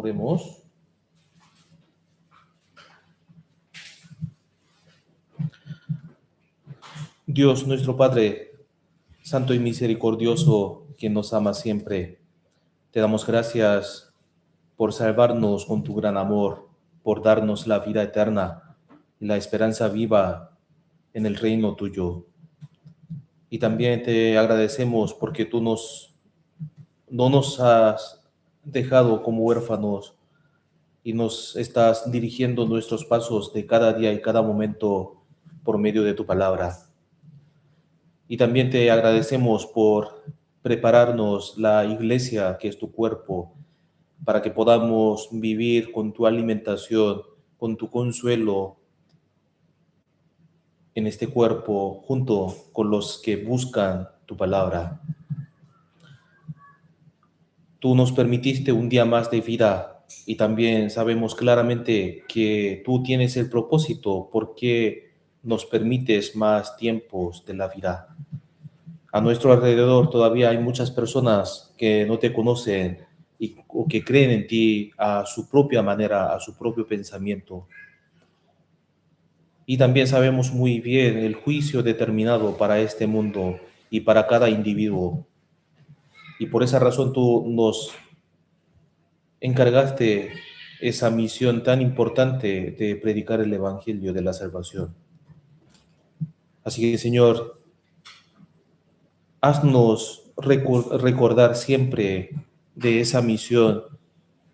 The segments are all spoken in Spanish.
Oremos. Dios nuestro Padre, santo y misericordioso, que nos ama siempre, te damos gracias por salvarnos con tu gran amor, por darnos la vida eterna y la esperanza viva en el reino tuyo. Y también te agradecemos porque tú no nos has dejado como huérfanos y nos estás dirigiendo nuestros pasos de cada día y cada momento por medio de tu palabra. Y también te agradecemos por prepararnos la iglesia, que es tu cuerpo, para que podamos vivir con tu alimentación, con tu consuelo en este cuerpo, junto con los que buscan tu palabra. Tú nos permitiste un día más de vida y también sabemos claramente que tú tienes el propósito porque nos permites más tiempos de la vida. A nuestro alrededor todavía hay muchas personas que no te conocen o que creen en ti a su propia manera, a su propio pensamiento. Y también sabemos muy bien el juicio determinado para este mundo y para cada individuo. Y por esa razón tú nos encargaste esa misión tan importante de predicar el Evangelio de la salvación. Así que, Señor, haznos recordar siempre de esa misión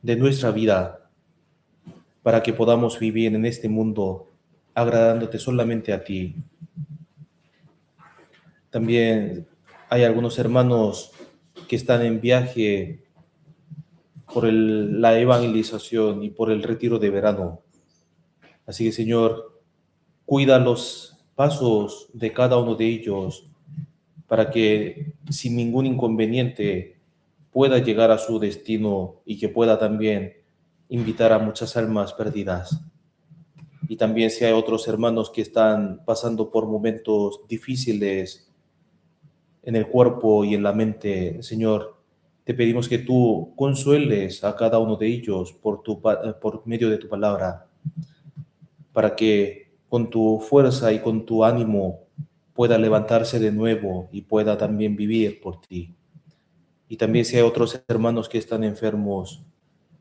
de nuestra vida para que podamos vivir en este mundo agradándote solamente a ti. También hay algunos hermanos que están en viaje por la evangelización y por el retiro de verano. Así que, Señor, cuida los pasos de cada uno de ellos para que sin ningún inconveniente pueda llegar a su destino y que pueda también invitar a muchas almas perdidas. Y también si hay otros hermanos que están pasando por momentos difíciles en el cuerpo y en la mente, Señor, te pedimos que tú consueles a cada uno de ellos por medio de tu palabra, para que con tu fuerza y con tu ánimo pueda levantarse de nuevo y pueda también vivir por ti. Y también si hay otros hermanos que están enfermos,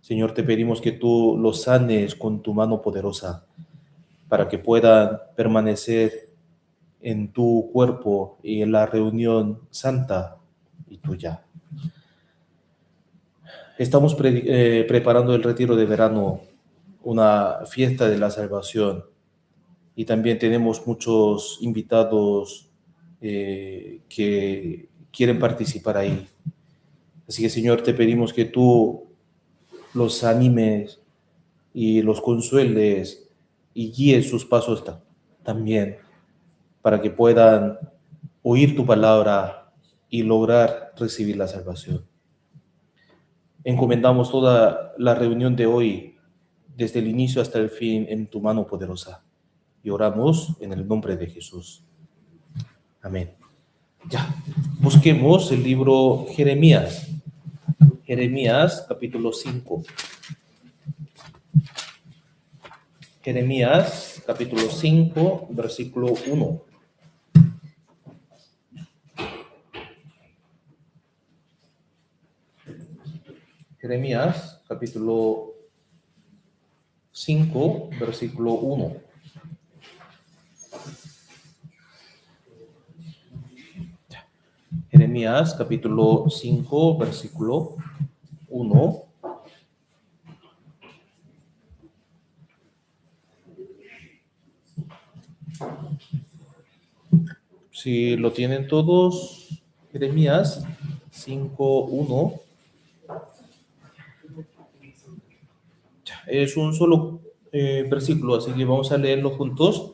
Señor, te pedimos que tú los sanes con tu mano poderosa, para que puedan permanecer en tu cuerpo y en la reunión santa y tuya. Estamos preparando el retiro de verano, una fiesta de la salvación, y también tenemos muchos invitados que quieren participar ahí. Así que, Señor, te pedimos que tú los animes y los consueles y guíes sus pasos también, para que puedan oír tu palabra y lograr recibir la salvación. Encomendamos toda la reunión de hoy, desde el inicio hasta el fin, en tu mano poderosa. Y oramos en el nombre de Jesús. Amén. Ya, busquemos el libro Jeremías. Jeremías, capítulo 5. Jeremías, capítulo 5, versículo 1. Jeremías, capítulo 5, versículo 1. Jeremías, capítulo 5, versículo 1. Si lo tienen todos, Jeremías 5, 1. Es un solo versículo, así que vamos a leerlo juntos.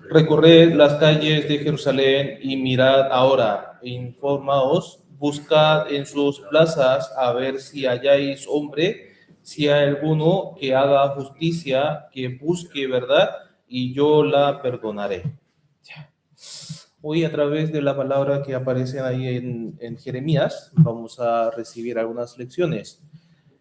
Recorred las calles de Jerusalén y mirad ahora, informaos, buscad en sus plazas a ver si halláis hombre, si hay alguno que haga justicia, que busque verdad, y yo la perdonaré. Hoy, a través de la palabra que aparece ahí en Jeremías, vamos a recibir algunas lecciones.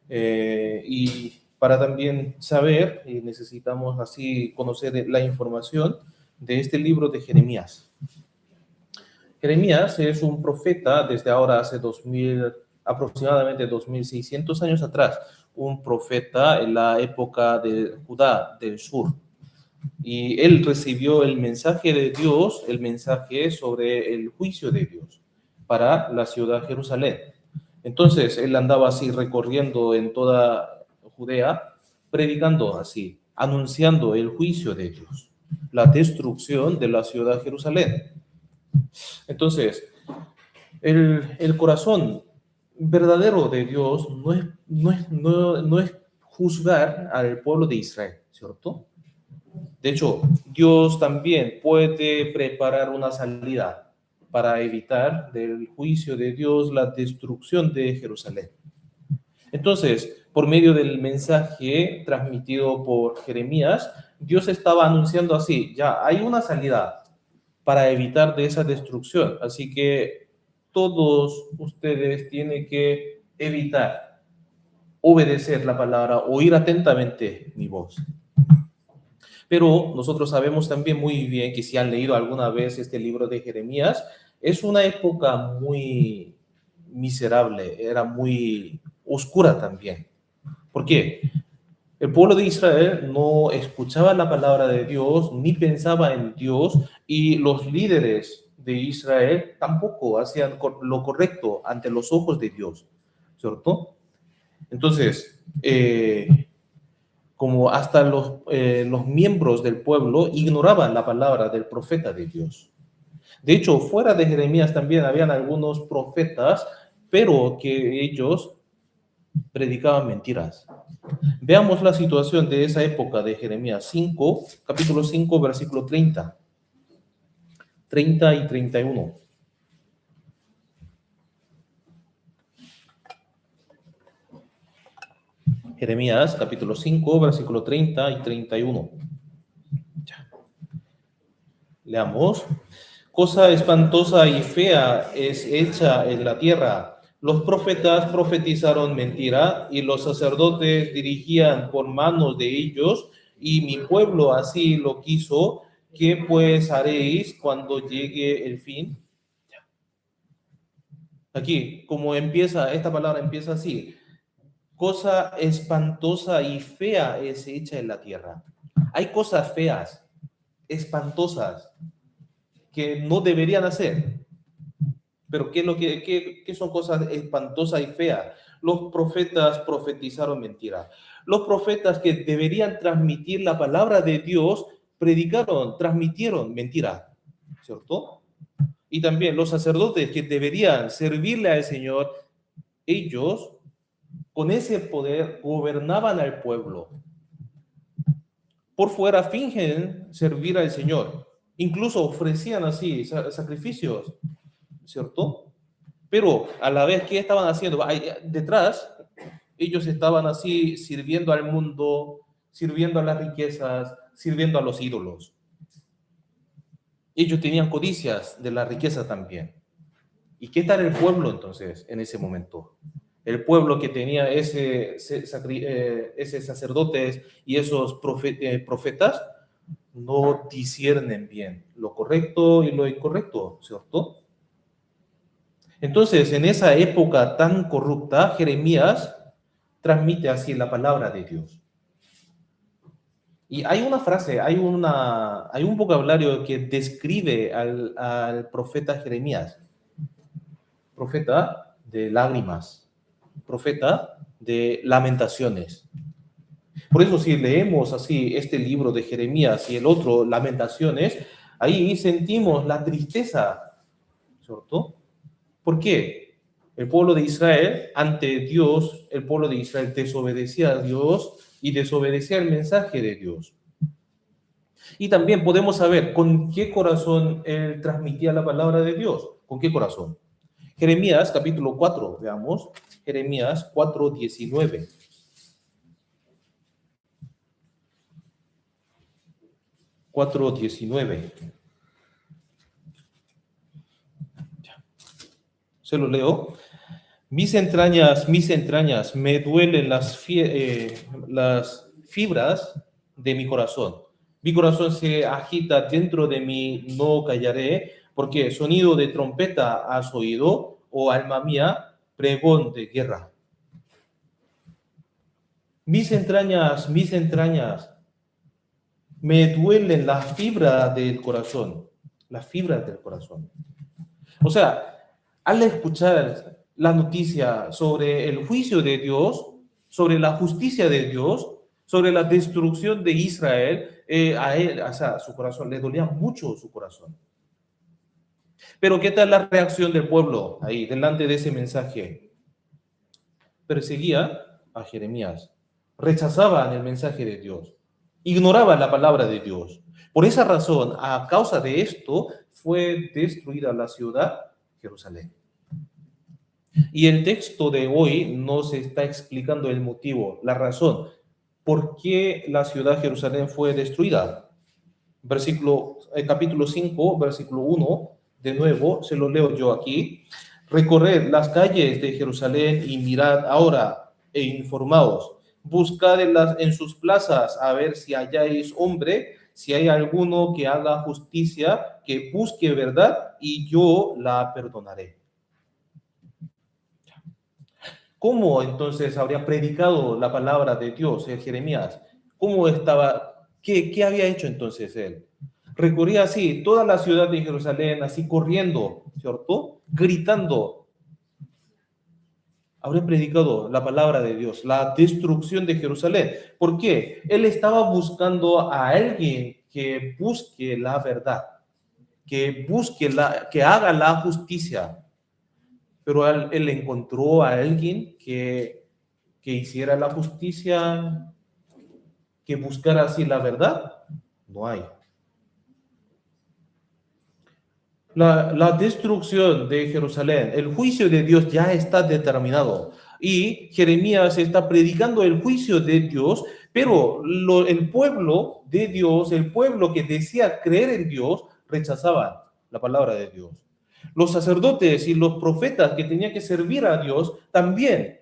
Y para también saber, y necesitamos así conocer la información de este libro de Jeremías. Jeremías es un profeta desde ahora hace 2000, aproximadamente 2600 años atrás, un profeta en la época de Judá del sur. Y él recibió el mensaje de Dios, el mensaje sobre el juicio de Dios para la ciudad de Jerusalén. Entonces él andaba así recorriendo en toda Judea, predicando así, anunciando el juicio de Dios, la destrucción de la ciudad de Jerusalén. Entonces, el corazón verdadero de Dios no es juzgar al pueblo de Israel, ¿cierto? De hecho, Dios también puede preparar una salida para evitar del juicio de Dios la destrucción de Jerusalén. Entonces, por medio del mensaje transmitido por Jeremías, Dios estaba anunciando así, ya hay una salida para evitar de esa destrucción. Así que todos ustedes tienen que evitar obedecer la palabra, oír atentamente mi voz. Pero nosotros sabemos también muy bien que si han leído alguna vez este libro de Jeremías, es una época muy miserable, era muy oscura también. ¿Por qué? El pueblo de Israel no escuchaba la palabra de Dios ni pensaba en Dios y los líderes de Israel tampoco hacían lo correcto ante los ojos de Dios, ¿cierto? Entonces, como hasta los miembros del pueblo ignoraban la palabra del profeta de Dios. De hecho, fuera de Jeremías también habían algunos profetas, pero que ellos predicaban mentiras. Veamos la situación de esa época de Jeremías 5, capítulo 5, versículo 30, 30 y 31. Jeremías, capítulo 5, versículo 30 y 31. Ya. Leamos. Cosa espantosa y fea es hecha en la tierra. Los profetas profetizaron mentira y los sacerdotes dirigían por manos de ellos, y mi pueblo así lo quiso. ¿Qué pues haréis cuando llegue el fin? Aquí, como empieza, esta palabra empieza así. Cosa espantosa y fea es hecha en la tierra. Hay cosas feas, espantosas, que no deberían hacer. Pero ¿qué son cosas espantosas y feas? Los profetas profetizaron mentira. Los profetas que deberían transmitir la palabra de Dios predicaron, transmitieron mentira, ¿cierto? Y también los sacerdotes que deberían servirle al Señor, ellos con ese poder gobernaban al pueblo. Por fuera fingen servir al Señor. Incluso ofrecían así sacrificios, ¿cierto? Pero a la vez, ¿qué estaban haciendo? Detrás, ellos estaban así sirviendo al mundo, sirviendo a las riquezas, sirviendo a los ídolos. Ellos tenían codicias de la riqueza también. ¿Y qué tal el pueblo entonces en ese momento? El pueblo que tenía ese sacerdotes y esos profetas no disciernen bien lo correcto y lo incorrecto, ¿cierto? Entonces, en esa época tan corrupta, Jeremías transmite así la palabra de Dios. Y hay una frase, hay un vocabulario que describe al profeta Jeremías. Profeta de lágrimas, profeta de lamentaciones. Por eso si leemos así este libro de Jeremías y el otro, Lamentaciones, ahí sentimos la tristeza, ¿cierto? ¿Por qué? El pueblo de Israel, ante Dios, el pueblo de Israel desobedecía a Dios y desobedecía el mensaje de Dios. Y también podemos saber con qué corazón él transmitía la palabra de Dios. ¿Con qué corazón? Jeremías capítulo 4, veamos. Jeremías 4, 19. Cuatro, 19. Se lo leo. Mis entrañas, me duelen las fibras de mi corazón. Mi corazón se agita dentro de mí, no callaré, porque sonido de trompeta has oído, oh alma mía, pregón de guerra. Mis entrañas, me duelen la fibra del corazón, las fibras del corazón. O sea, al escuchar la noticia sobre el juicio de Dios, sobre la justicia de Dios, sobre la destrucción de Israel, a él, o sea, su corazón, le dolía mucho su corazón. Pero ¿qué tal la reacción del pueblo ahí, delante de ese mensaje? Perseguía a Jeremías, rechazaban el mensaje de Dios, ignoraban la palabra de Dios. Por esa razón, a causa de esto, fue destruida la ciudad, Jerusalén. Y el texto de hoy nos está explicando el motivo, la razón, por qué la ciudad Jerusalén fue destruida. Capítulo 5, versículo 1, de nuevo, se lo leo yo aquí. Recorred las calles de Jerusalén y mirad ahora e informaos. Buscad en sus plazas a ver si halláis hombre, si hay alguno que haga justicia, que busque verdad, y yo la perdonaré. ¿Cómo entonces habría predicado la palabra de Dios el Jeremías? ¿Cómo estaba? ¿Qué había hecho entonces él? Recorría así toda la ciudad de Jerusalén, así corriendo, ¿cierto? Gritando. Habría predicado la palabra de Dios, la destrucción de Jerusalén. ¿Por qué? Él estaba buscando a alguien que busque la verdad, que haga la justicia. Pero él encontró a alguien que hiciera la justicia, que buscara así la verdad. No hay. La destrucción de Jerusalén, el juicio de Dios ya está determinado. Y Jeremías está predicando el juicio de Dios, pero el pueblo de Dios, el pueblo que decía creer en Dios, rechazaban la palabra de Dios. Los sacerdotes y los profetas que tenían que servir a Dios también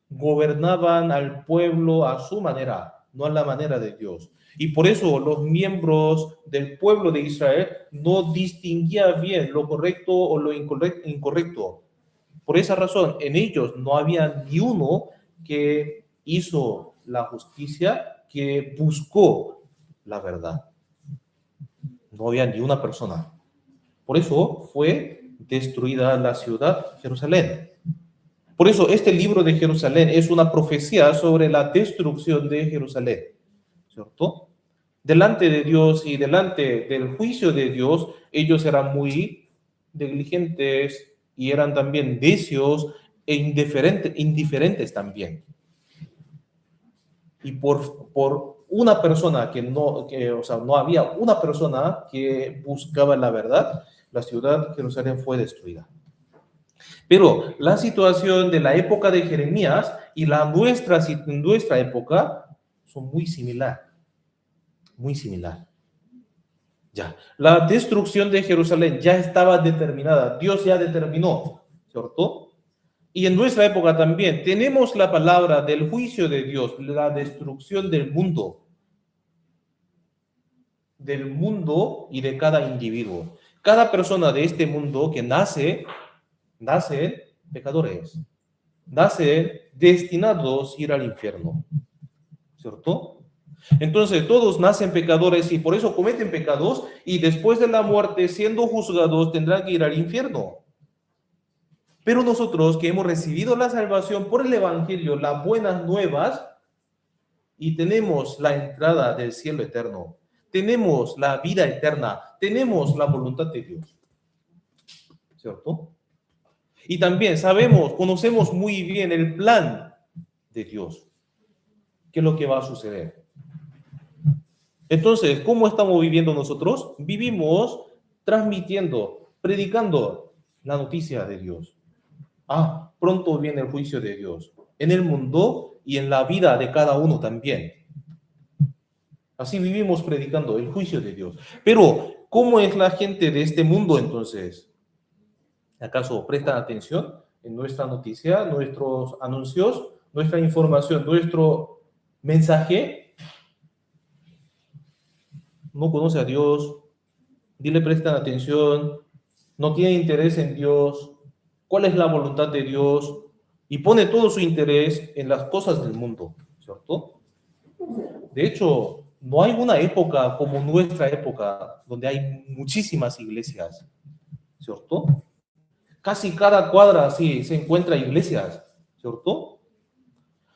gobernaban al pueblo a su manera, no a la manera de Dios. Y por eso los miembros del pueblo de Israel no distinguían bien lo correcto o lo incorrecto. Por esa razón, en ellos no había ni uno que hizo la justicia, que buscó la verdad. No había ni una persona. Por eso fue destruida la ciudad, Jerusalén. Por eso este libro de Jerusalén es una profecía sobre la destrucción de Jerusalén, ¿cierto? Delante de Dios y delante del juicio de Dios, ellos eran muy negligentes y eran también necios e indiferentes también. Y por una persona no había una persona que buscaba la verdad, la ciudad de Jerusalén fue destruida. Pero la situación de la época de Jeremías y nuestra época son muy similar, muy similar. Ya, la destrucción de Jerusalén ya estaba determinada, Dios ya determinó, ¿cierto? Y en nuestra época también tenemos la palabra del juicio de Dios, la destrucción del mundo y de cada individuo. Cada persona de este mundo que nacen pecadores, nacen destinados a ir al infierno, ¿cierto? Entonces todos nacen pecadores y por eso cometen pecados y después de la muerte, siendo juzgados, tendrán que ir al infierno. Pero nosotros que hemos recibido la salvación por el Evangelio, las buenas nuevas, y tenemos la entrada del cielo eterno, tenemos la vida eterna, tenemos la voluntad de Dios, ¿cierto? Y también conocemos muy bien el plan de Dios, qué es lo que va a suceder. Entonces, ¿cómo estamos viviendo nosotros? Vivimos transmitiendo, predicando la noticia de Dios. Pronto viene el juicio de Dios en el mundo y en la vida de cada uno también. Así vivimos predicando el juicio de Dios. Pero, ¿cómo es la gente de este mundo entonces? ¿Acaso prestan atención en nuestra noticia, nuestros anuncios, nuestra información, nuestro mensaje? No conoce a Dios, ni le prestan atención, no tiene interés en Dios, cuál es la voluntad de Dios, y pone todo su interés en las cosas del mundo, ¿cierto? De hecho, no hay una época como nuestra época donde hay muchísimas iglesias, ¿cierto? Casi cada cuadra sí se encuentra iglesias, ¿cierto?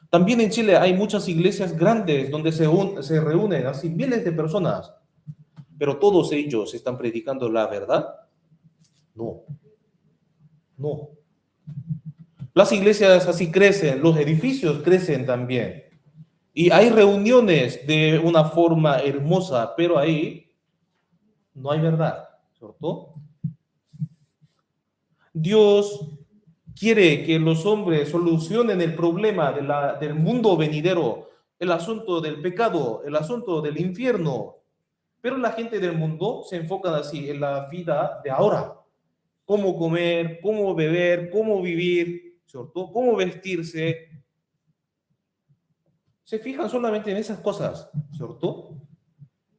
También en Chile hay muchas iglesias grandes donde se reúnen así miles de personas, pero todos ellos están predicando la verdad. No, no. Las iglesias así crecen, los edificios crecen también. Y hay reuniones de una forma hermosa, pero ahí no hay verdad, ¿cierto? Dios quiere que los hombres solucionen el problema del mundo venidero, el asunto del pecado, el asunto del infierno. Pero la gente del mundo se enfoca así en la vida de ahora. Cómo comer, cómo beber, cómo vivir, ¿cierto? Cómo vestirse. Se fijan solamente en esas cosas, ¿cierto?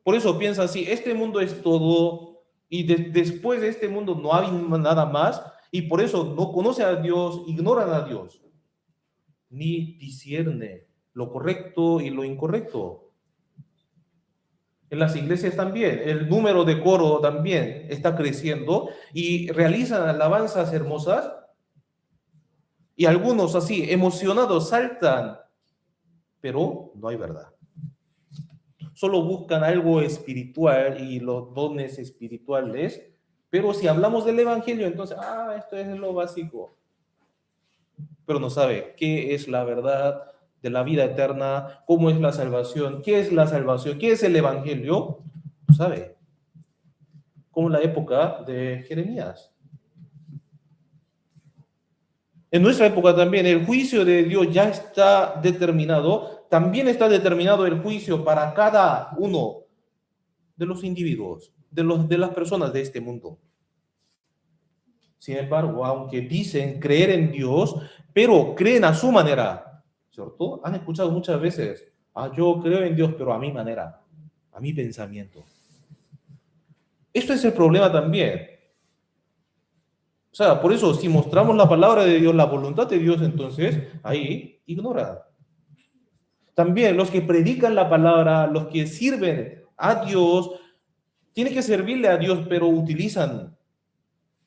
Por eso piensan así, este mundo es todo y después de este mundo no hay nada más y por eso no conocen a Dios, ignoran a Dios, ni discierne lo correcto y lo incorrecto. En las iglesias también, el número de coro también está creciendo y realizan alabanzas hermosas y algunos así emocionados saltan, pero no hay verdad. Solo buscan algo espiritual y los dones espirituales, pero si hablamos del evangelio, entonces, esto es lo básico, pero no sabe qué es la verdad de la vida eterna, cómo es la salvación, qué es la salvación, qué es el evangelio, no sabe, como en la época de Jeremías. En nuestra época también el juicio de Dios ya está determinado, también está determinado el juicio para cada uno de los individuos, de las personas de este mundo. Sin embargo, aunque dicen creer en Dios, pero creen a su manera, ¿cierto? Han escuchado muchas veces, yo creo en Dios, pero a mi manera, a mi pensamiento. Esto es el problema también. O sea, por eso, si mostramos la palabra de Dios, la voluntad de Dios, entonces ahí ignora. También los que predican la palabra, los que sirven a Dios, tienen que servirle a Dios, pero utilizan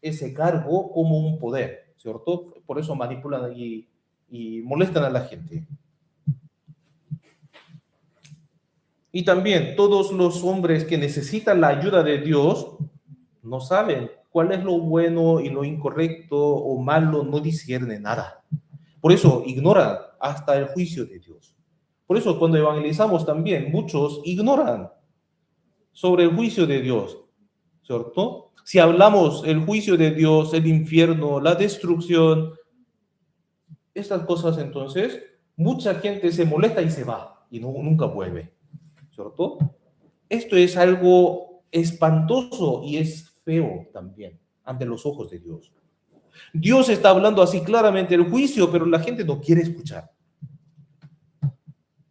ese cargo como un poder, ¿cierto? Por eso manipulan y molestan a la gente. Y también todos los hombres que necesitan la ayuda de Dios no saben cuál es lo bueno y lo incorrecto o malo, no disciernen nada. Por eso ignoran hasta el juicio de Dios. Por eso cuando evangelizamos también, muchos ignoran sobre el juicio de Dios, ¿cierto? Si hablamos el juicio de Dios, el infierno, la destrucción, estas cosas, entonces, mucha gente se molesta y se va y nunca vuelve, ¿cierto? Esto es algo espantoso y es feo también ante los ojos de Dios. Dios está hablando así claramente el juicio, pero la gente no quiere escuchar.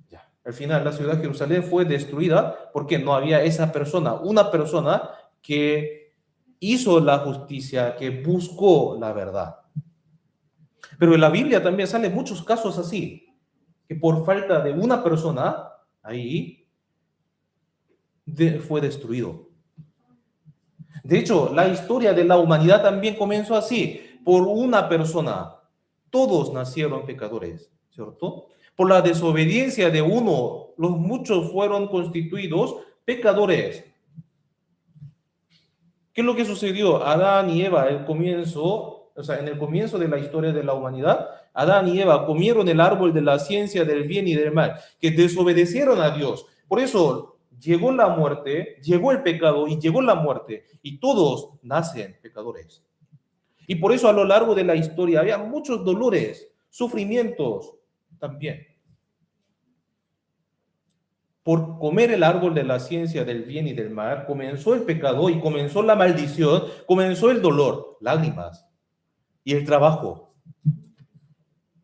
Ya. Al final, la ciudad de Jerusalén fue destruida porque no había esa persona, una persona que hizo la justicia, que buscó la verdad. Pero en la Biblia también salen muchos casos así, que por falta de una persona, ahí fue destruido. De hecho, la historia de la humanidad también comenzó así, por una persona. Todos nacieron pecadores, ¿cierto? Por la desobediencia de uno, los muchos fueron constituidos pecadores. ¿Qué es lo que sucedió? Adán y Eva, en el comienzo de la historia de la humanidad, Adán y Eva comieron el árbol de la ciencia del bien y del mal, que desobedecieron a Dios. Por eso llegó la muerte, llegó el pecado y llegó la muerte, y todos nacen pecadores. Y por eso a lo largo de la historia había muchos dolores, sufrimientos también. Por comer el árbol de la ciencia del bien y del mal, comenzó el pecado y comenzó la maldición, comenzó el dolor, lágrimas. y el trabajo.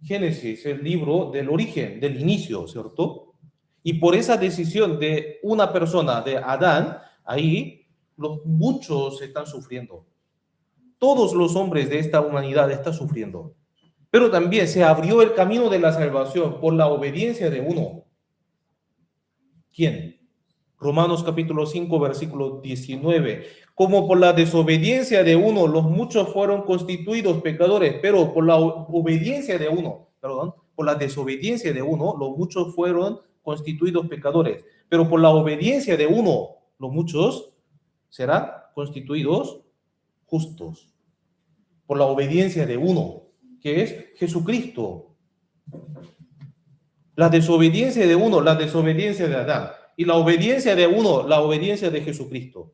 Génesis, el libro del origen, del inicio, ¿cierto? Y por esa decisión de una persona, de Adán, ahí muchos están sufriendo. Todos los hombres de esta humanidad están sufriendo. Pero también se abrió el camino de la salvación por la obediencia de uno. ¿Quién? Romanos capítulo 5, versículo 19. Como por la desobediencia de uno, los muchos fueron constituidos pecadores, pero por la obediencia de uno, perdón, por la desobediencia de uno, los muchos fueron constituidos pecadores, pero por la obediencia de uno, los muchos serán constituidos justos. Por la obediencia de uno, que es Jesucristo. La desobediencia de uno, la desobediencia de Adán. Y la obediencia de uno, la obediencia de Jesucristo.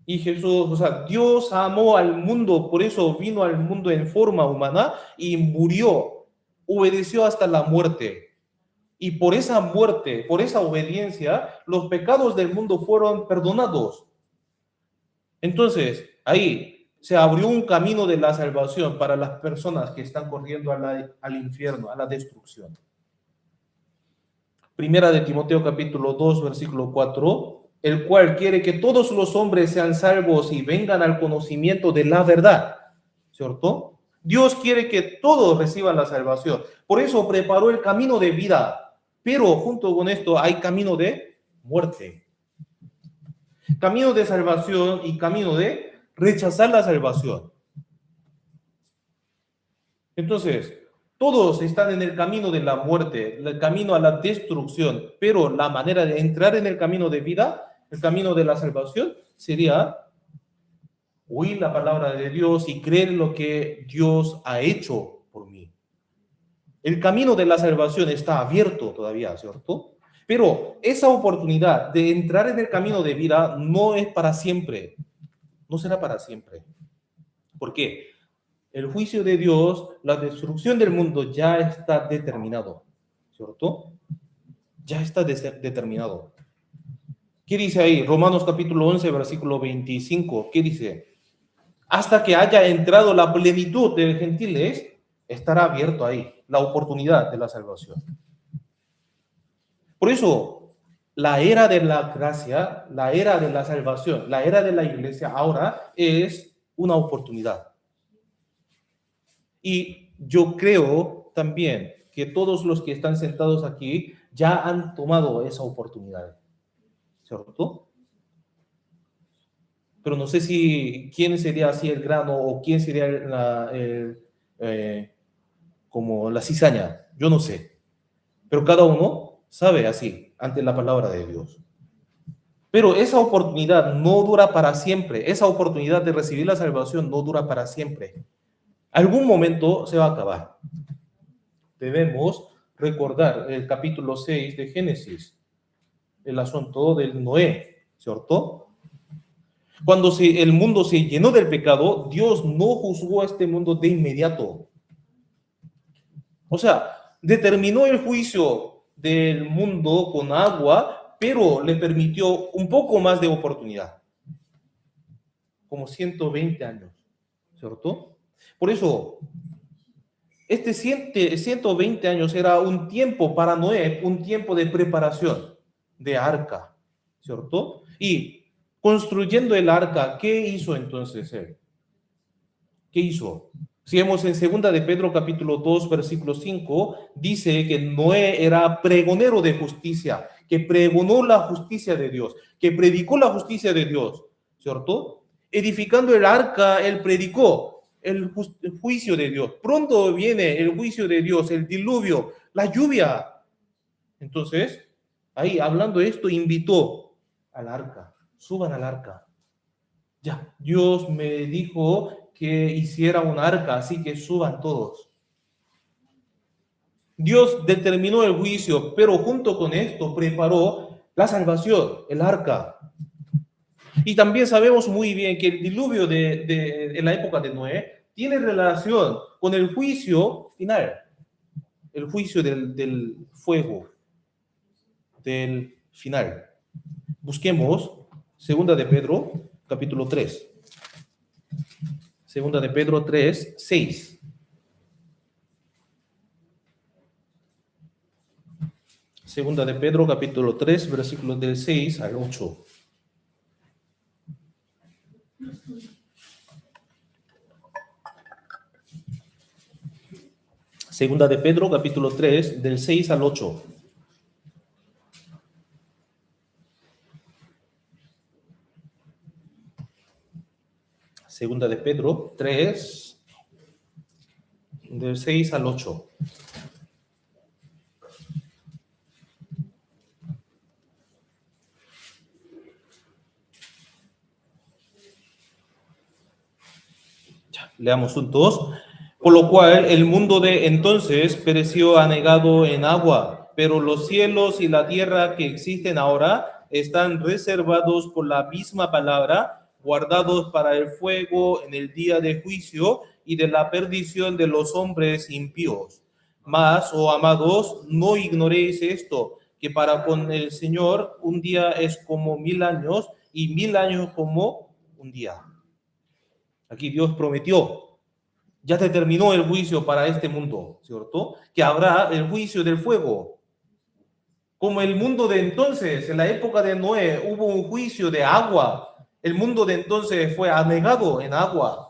Y Jesús, o sea, Dios amó al mundo, por eso vino al mundo en forma humana y murió, obedeció hasta la muerte. Y por esa muerte, por esa obediencia, los pecados del mundo fueron perdonados. Entonces, ahí se abrió un camino de la salvación para las personas que están corriendo al infierno, a la destrucción. Primera de Timoteo capítulo 2, versículo 4, el cual quiere que todos los hombres sean salvos y vengan al conocimiento de la verdad, ¿cierto? Dios quiere que todos reciban la salvación. Por eso preparó el camino de vida, pero junto con esto hay camino de muerte. Camino de salvación y camino de rechazar la salvación. Entonces, todos están en el camino de la muerte, el camino a la destrucción, pero la manera de entrar en el camino de vida, el camino de la salvación, sería oír la palabra de Dios y creer en lo que Dios ha hecho por mí. El camino de la salvación está abierto todavía, ¿cierto? Pero esa oportunidad de entrar en el camino de vida no es para siempre, no será para siempre. ¿Por qué? El juicio de Dios, la destrucción del mundo ya está determinado, ¿cierto? Ya está determinado. ¿Qué dice ahí? Romanos capítulo 11, versículo 25. ¿Qué dice? Hasta que haya entrado la plenitud de gentiles, estará abierto ahí la oportunidad de la salvación. Por eso, la era de la gracia, la era de la salvación, la era de la iglesia ahora es una oportunidad. Y yo creo también que todos los que están sentados aquí ya han tomado esa oportunidad, ¿cierto? Pero no sé si quién sería así el grano o quién sería como la cizaña, yo no sé. Pero cada uno sabe así ante la palabra de Dios. Pero esa oportunidad no dura para siempre. Esa oportunidad de recibir la salvación no dura para siempre. Algún momento se va a acabar. Debemos recordar el capítulo 6 de Génesis, el asunto del Noé, ¿cierto? Cuando el mundo se llenó del pecado, Dios no juzgó a este mundo de inmediato. O sea, determinó el juicio del mundo con agua, pero le permitió un poco más de oportunidad, como 120 años, ¿cierto? Por eso, 120 años era un tiempo para Noé, un tiempo de preparación de arca, ¿cierto? Y construyendo el arca, ¿qué hizo entonces él? ¿Qué hizo? Si vemos en 2 de Pedro capítulo 2, versículo 5, dice que Noé era pregonero de justicia, que pregonó la justicia de Dios, que predicó la justicia de Dios, ¿cierto? Edificando el arca, él predicó el juicio de Dios. Pronto viene el juicio de Dios, el diluvio, la lluvia. Entonces, ahí hablando de esto, invitó al arca, suban al arca. Ya, Dios me dijo que hiciera un arca, así que suban todos. Dios determinó el juicio, pero junto con esto preparó la salvación, el arca. Y también sabemos muy bien que el diluvio en la época de Noé tiene relación con el juicio final, el juicio del fuego, del final. Busquemos 2 de Pedro, capítulo 3. Segunda de Pedro 3, 6. Segunda de Pedro, capítulo 3, versículos del 6 al 8. Segunda de Pedro, capítulo 3, del 6 al 8. Segunda de Pedro 3, del 6 al 8. Leamos juntos. Por lo cual el mundo de entonces pereció anegado en agua, pero los cielos y la tierra que existen ahora están reservados por la misma palabra, guardados para el fuego en el día de juicio y de la perdición de los hombres impíos. Mas, oh amados, no ignoréis esto, que para con el Señor un día es como 1000 años y 1000 años como un día. Aquí Dios prometió, ya terminó el juicio para este mundo, ¿cierto? Que habrá el juicio del fuego. Como el mundo de entonces, en la época de Noé, hubo un juicio de agua. El mundo de entonces fue anegado en agua.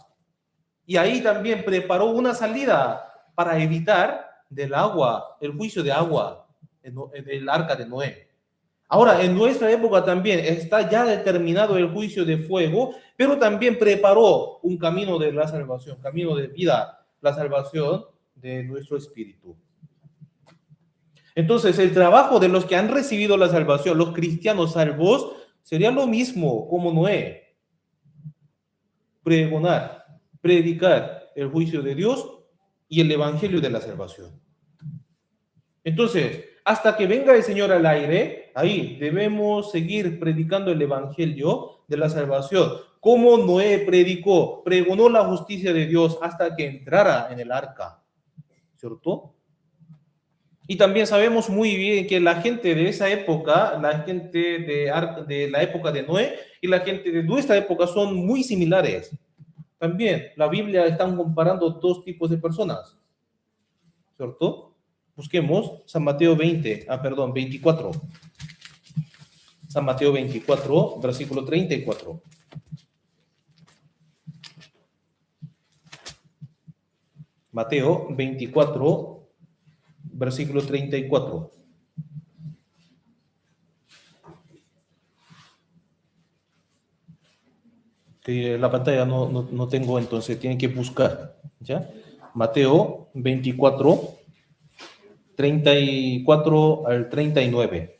Y ahí también preparó una salida para evitar del agua, el juicio de agua en el arca de Noé. Ahora, en nuestra época también está ya determinado el juicio de fuego, pero también preparó un camino de la salvación, camino de vida, la salvación de nuestro espíritu. Entonces, el trabajo de los que han recibido la salvación, los cristianos salvos, sería lo mismo como Noé. Pregonar, predicar el juicio de Dios y el evangelio de la salvación. Entonces, hasta que venga el Señor al aire, ahí debemos seguir predicando el evangelio de la salvación. Como Noé predicó, pregonó la justicia de Dios hasta que entrara en el arca, ¿cierto? Y también sabemos muy bien que la gente de esa época, la gente de la época de Noé y la gente de nuestra época son muy similares. También la Biblia está comparando dos tipos de personas, ¿cierto? Busquemos San Mateo 24. San Mateo 24, versículo 34. Mateo 24, versículo 34. Que la pantalla no tengo, entonces tienen que buscar, ¿ya? Mateo 24, 34 al 39.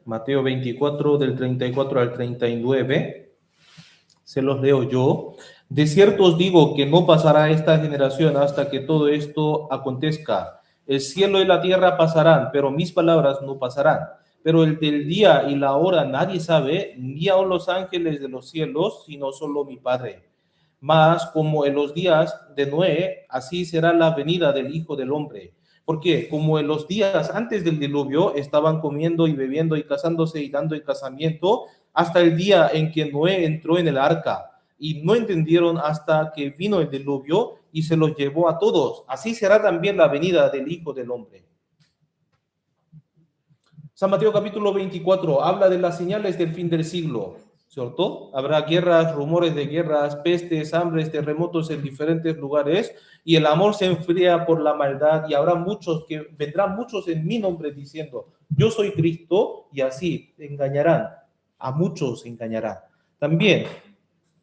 Mateo 24, del 34 al 39. Se los leo yo. De cierto os digo que no pasará esta generación hasta que todo esto acontezca. El cielo y la tierra pasarán, pero mis palabras no pasarán. Pero el del día y la hora nadie sabe, ni aun los ángeles de los cielos, sino solo mi Padre. Mas como en los días de Noé, así será la venida del Hijo del Hombre. Porque como en los días antes del diluvio estaban comiendo y bebiendo y casándose y dando en casamiento, hasta el día en que Noé entró en el arca, y no entendieron hasta que vino el diluvio y se los llevó a todos. Así será también la venida del Hijo del Hombre. San Mateo capítulo 24 habla de las señales del fin del siglo, ¿cierto? Habrá guerras, rumores de guerras, pestes, hambres, terremotos en diferentes lugares, y el amor se enfría por la maldad, y vendrán muchos en mi nombre diciendo, yo soy Cristo, y así engañarán, a muchos engañarán. También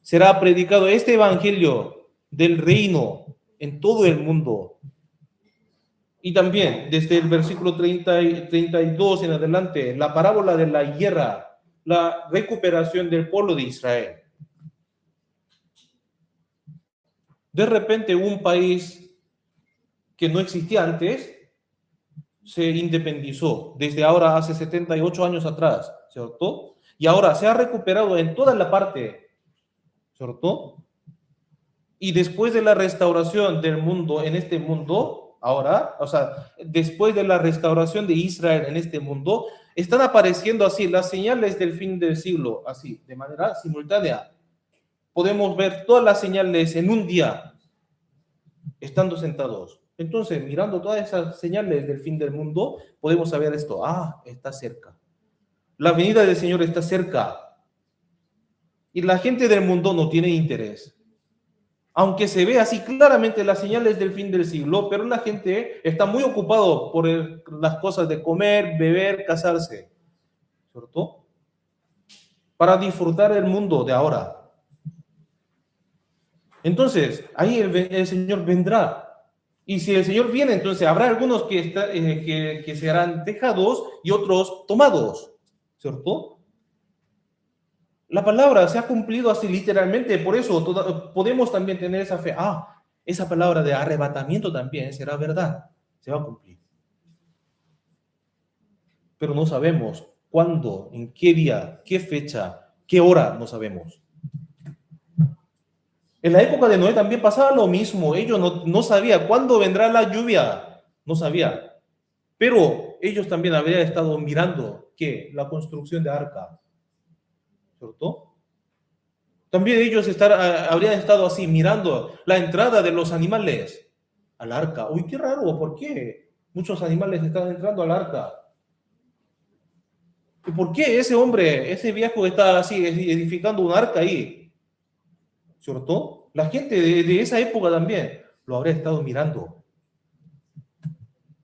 será predicado este evangelio del reino en todo el mundo. Y también, desde el versículo 30 y 32 en adelante, la parábola de la guerra, la recuperación del pueblo de Israel. De repente, un país que no existía antes se independizó, desde ahora hace 78 años atrás, ¿cierto? Y ahora se ha recuperado en toda la parte, ¿cierto? Y después de la restauración del mundo, en este mundo, ahora, o sea, después de la restauración de Israel en este mundo, están apareciendo así las señales del fin del siglo, así, de manera simultánea. Podemos ver todas las señales en un día, estando sentados. Entonces, mirando todas esas señales del fin del mundo, podemos saber esto. Ah, está cerca. La venida del Señor está cerca. Y la gente del mundo no tiene interés. Aunque se ve así claramente las señales del fin del siglo, pero la gente está muy ocupado por las cosas de comer, beber, casarse, ¿cierto? Para disfrutar el mundo de ahora. Entonces, ahí el Señor vendrá. Y si el Señor viene, entonces habrá algunos que serán dejados y otros tomados, ¿cierto? La palabra se ha cumplido así literalmente, por eso podemos también tener esa fe. Ah, esa palabra de arrebatamiento también será verdad, se va a cumplir. Pero no sabemos cuándo, en qué día, qué fecha, qué hora, no sabemos. En la época de Noé también pasaba lo mismo. Ellos no sabían cuándo vendrá la lluvia, no sabía. Pero ellos también habrían estado mirando que la construcción de arca, ¿cierto? También ellos habrían estado así mirando la entrada de los animales al arca. Uy, qué raro, ¿por qué muchos animales están entrando al arca? ¿Y por qué ese hombre, ese viejo está así edificando un arca ahí? ¿Cierto? La gente de esa época también lo habría estado mirando.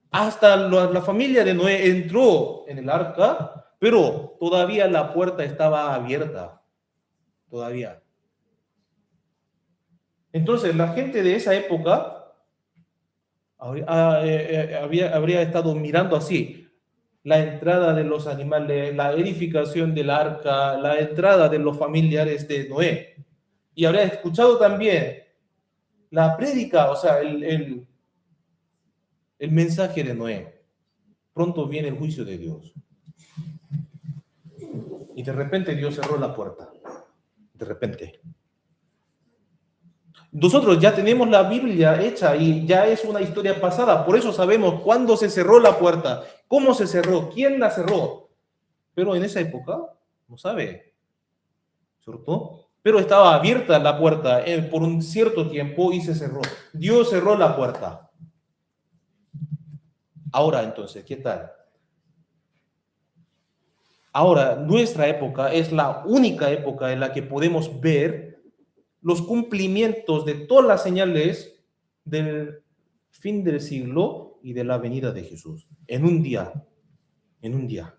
Hasta la familia de Noé entró en el arca, pero todavía la puerta estaba abierta. Todavía. Entonces, la gente de esa época habría estado mirando así la entrada de los animales, la edificación del arca, la entrada de los familiares de Noé. Y habría escuchado también la prédica, o sea, el mensaje de Noé. Pronto viene el juicio de Dios. Y de repente Dios cerró la puerta. De repente. Nosotros ya tenemos la Biblia hecha y ya es una historia pasada, por eso sabemos cuándo se cerró la puerta, cómo se cerró, quién la cerró. Pero en esa época no sabe, ¿cierto? Pero estaba abierta la puerta por un cierto tiempo y se cerró. Dios cerró la puerta. Ahora entonces, ¿qué tal? Ahora, nuestra época es la única época en la que podemos ver los cumplimientos de todas las señales del fin del siglo y de la venida de Jesús. En un día. En un día.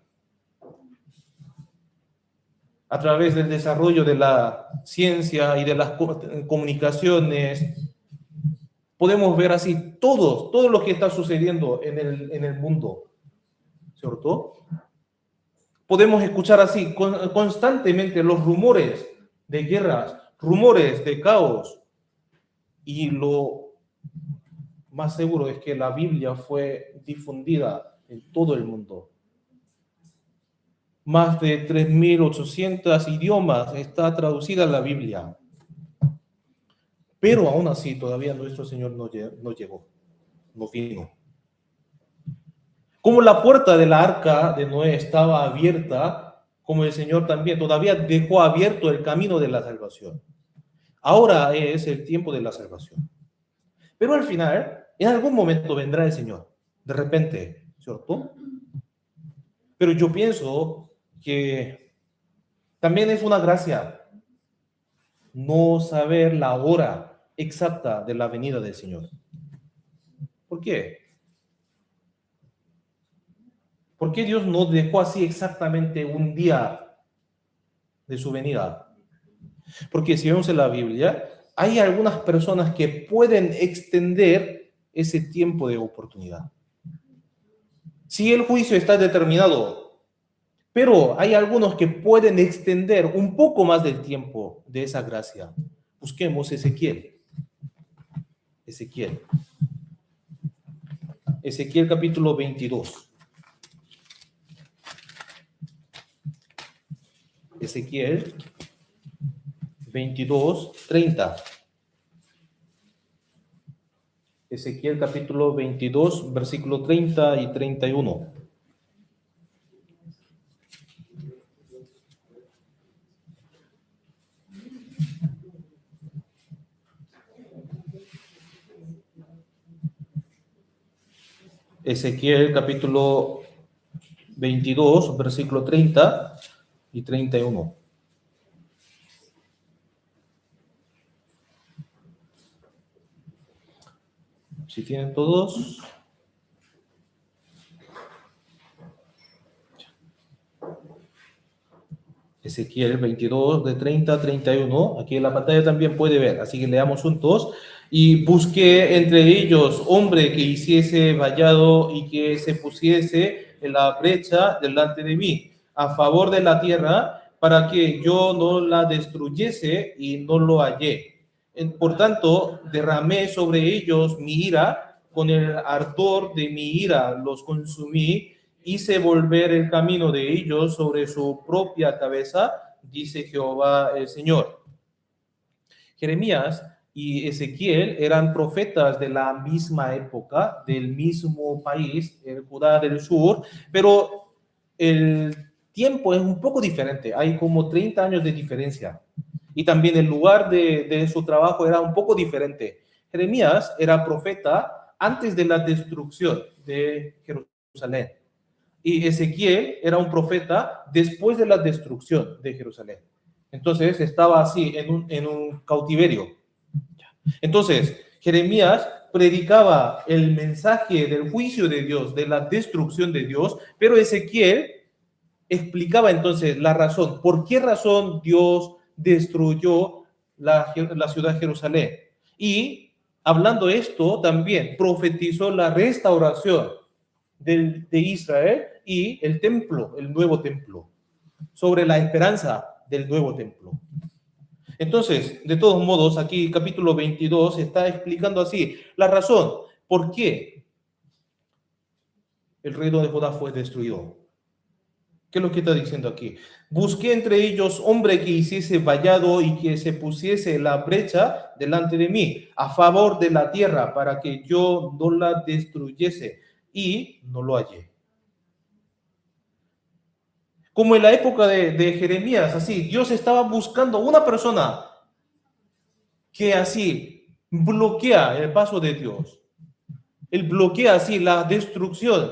A través del desarrollo de la ciencia y de las comunicaciones, podemos ver así todo lo que está sucediendo en el mundo, ¿cierto? Podemos escuchar así constantemente los rumores de guerras, rumores de caos, y lo más seguro es que la Biblia fue difundida en todo el mundo. Más de 3.800 idiomas está traducida la Biblia. Pero aún así todavía nuestro Señor no llegó, no vino. Como la puerta de la arca de Noé estaba abierta, como el Señor también todavía dejó abierto el camino de la salvación. Ahora es el tiempo de la salvación. Pero al final, en algún momento vendrá el Señor, de repente, ¿cierto? Pero yo pienso que también es una gracia no saber la hora exacta de la venida del Señor. ¿Por qué? ¿Por qué Dios no dejó así exactamente un día de su venida? Porque si vemos en la Biblia, hay algunas personas que pueden extender ese tiempo de oportunidad. Si el juicio está determinado, pero hay algunos que pueden extender un poco más del tiempo de esa gracia. Busquemos Ezequiel. Ezequiel capítulo 22. Ezequiel 22:30. Ezequiel capítulo 22, versículo 30 y 31. Ezequiel capítulo 22, versículo 30 y 31. Si tienen todos. Ezequiel 22, de 30 a 31. Aquí en la pantalla también puede ver, así que leamos juntos. Y busqué entre ellos hombre que hiciese vallado y que se pusiese en la brecha delante de mí, a favor de la tierra, para que yo no la destruyese, y no lo hallé. Por tanto, derramé sobre ellos mi ira, con el ardor de mi ira los consumí, hice volver el camino de ellos sobre su propia cabeza, dice Jehová el Señor. Jeremías y Ezequiel eran profetas de la misma época, del mismo país, el Judá del sur, pero el tiempo es un poco diferente, hay como 30 años de diferencia. Y también el lugar de su trabajo era un poco diferente. Jeremías era profeta antes de la destrucción de Jerusalén. Y Ezequiel era un profeta después de la destrucción de Jerusalén. Entonces estaba así en un cautiverio. Entonces Jeremías predicaba el mensaje del juicio de Dios, de la destrucción de Dios, pero Ezequiel explicaba entonces la razón. ¿Por qué razón Dios destruyó la ciudad de Jerusalén? Y hablando esto, también profetizó la restauración de Israel y el templo, el nuevo templo, sobre la esperanza del nuevo templo. Entonces, de todos modos, aquí capítulo 22 está explicando así la razón por qué el reino de Judá fue destruido. ¿Qué es lo que está diciendo aquí? Busqué entre ellos hombre que hiciese vallado y que se pusiese la brecha delante de mí, a favor de la tierra, para que yo no la destruyese, y no lo hallé. Como en la época de Jeremías, así, Dios estaba buscando una persona que así bloquea el paso de Dios. Él bloquea así la destrucción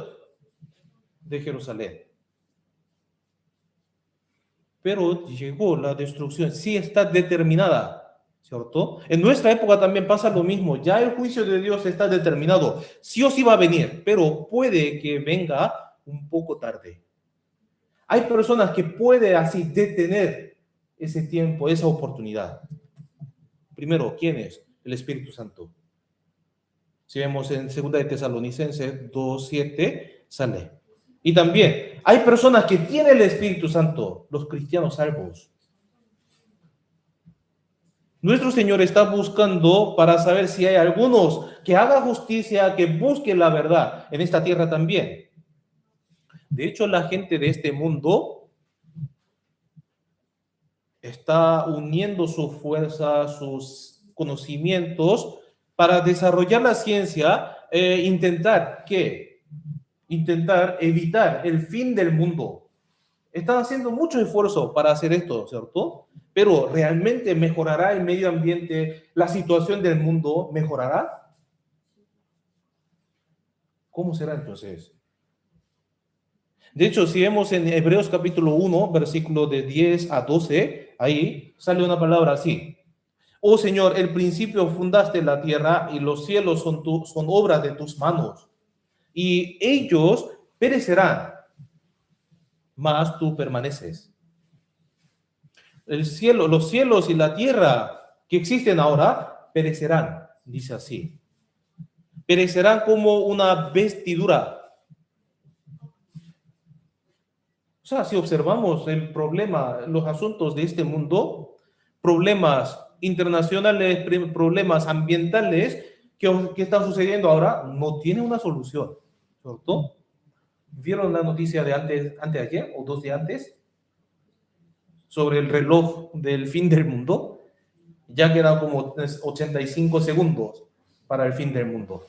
de Jerusalén. Pero llegó la destrucción, sí está determinada, ¿cierto? En nuestra época también pasa lo mismo, ya el juicio de Dios está determinado, sí o sí va a venir, pero puede que venga un poco tarde. Hay personas que pueden así detener ese tiempo, esa oportunidad. Primero, ¿quién es? El Espíritu Santo. Si vemos en 2 de Tesalonicenses 2:7, sale. Y también hay personas que tienen el Espíritu Santo, los cristianos salvos. Nuestro Señor está buscando para saber si hay algunos que hagan justicia, que busquen la verdad en esta tierra también. De hecho, la gente de este mundo está uniendo su fuerza, sus conocimientos para desarrollar la ciencia, intentar evitar el fin del mundo. Están haciendo mucho esfuerzo para hacer esto, ¿cierto? Pero ¿realmente mejorará el medio ambiente? ¿La situación del mundo mejorará? ¿Cómo será entonces? De hecho, si vemos en Hebreos capítulo 1, versículo de 10 a 12, ahí sale una palabra así. Oh Señor, el principio fundaste la tierra y los cielos son obra de tus manos. Y ellos perecerán, mas tú permaneces. El cielo, los cielos y la tierra que existen ahora perecerán, dice así. Perecerán como una vestidura. O sea, si observamos el problema, los asuntos de este mundo, problemas internacionales, problemas ambientales que están sucediendo ahora, no tiene una solución, ¿cierto? ¿Vieron la noticia de antes de ayer o 2 días antes sobre el reloj del fin del mundo? Ya quedan como 85 segundos para el fin del mundo.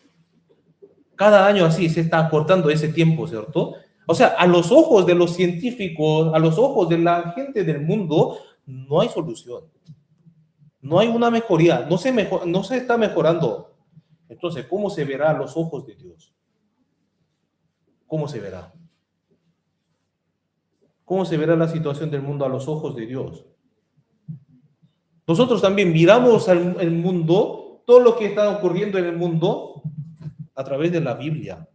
Cada año así se está acortando ese tiempo, ¿cierto? O sea, a los ojos de los científicos, a los ojos de la gente del mundo, no hay solución. No hay una mejoría, no se está mejorando. Entonces, ¿cómo se verá a los ojos de Dios? ¿Cómo se verá? ¿Cómo se verá la situación del mundo a los ojos de Dios? Nosotros también miramos el mundo, todo lo que está ocurriendo en el mundo, a través de la Biblia.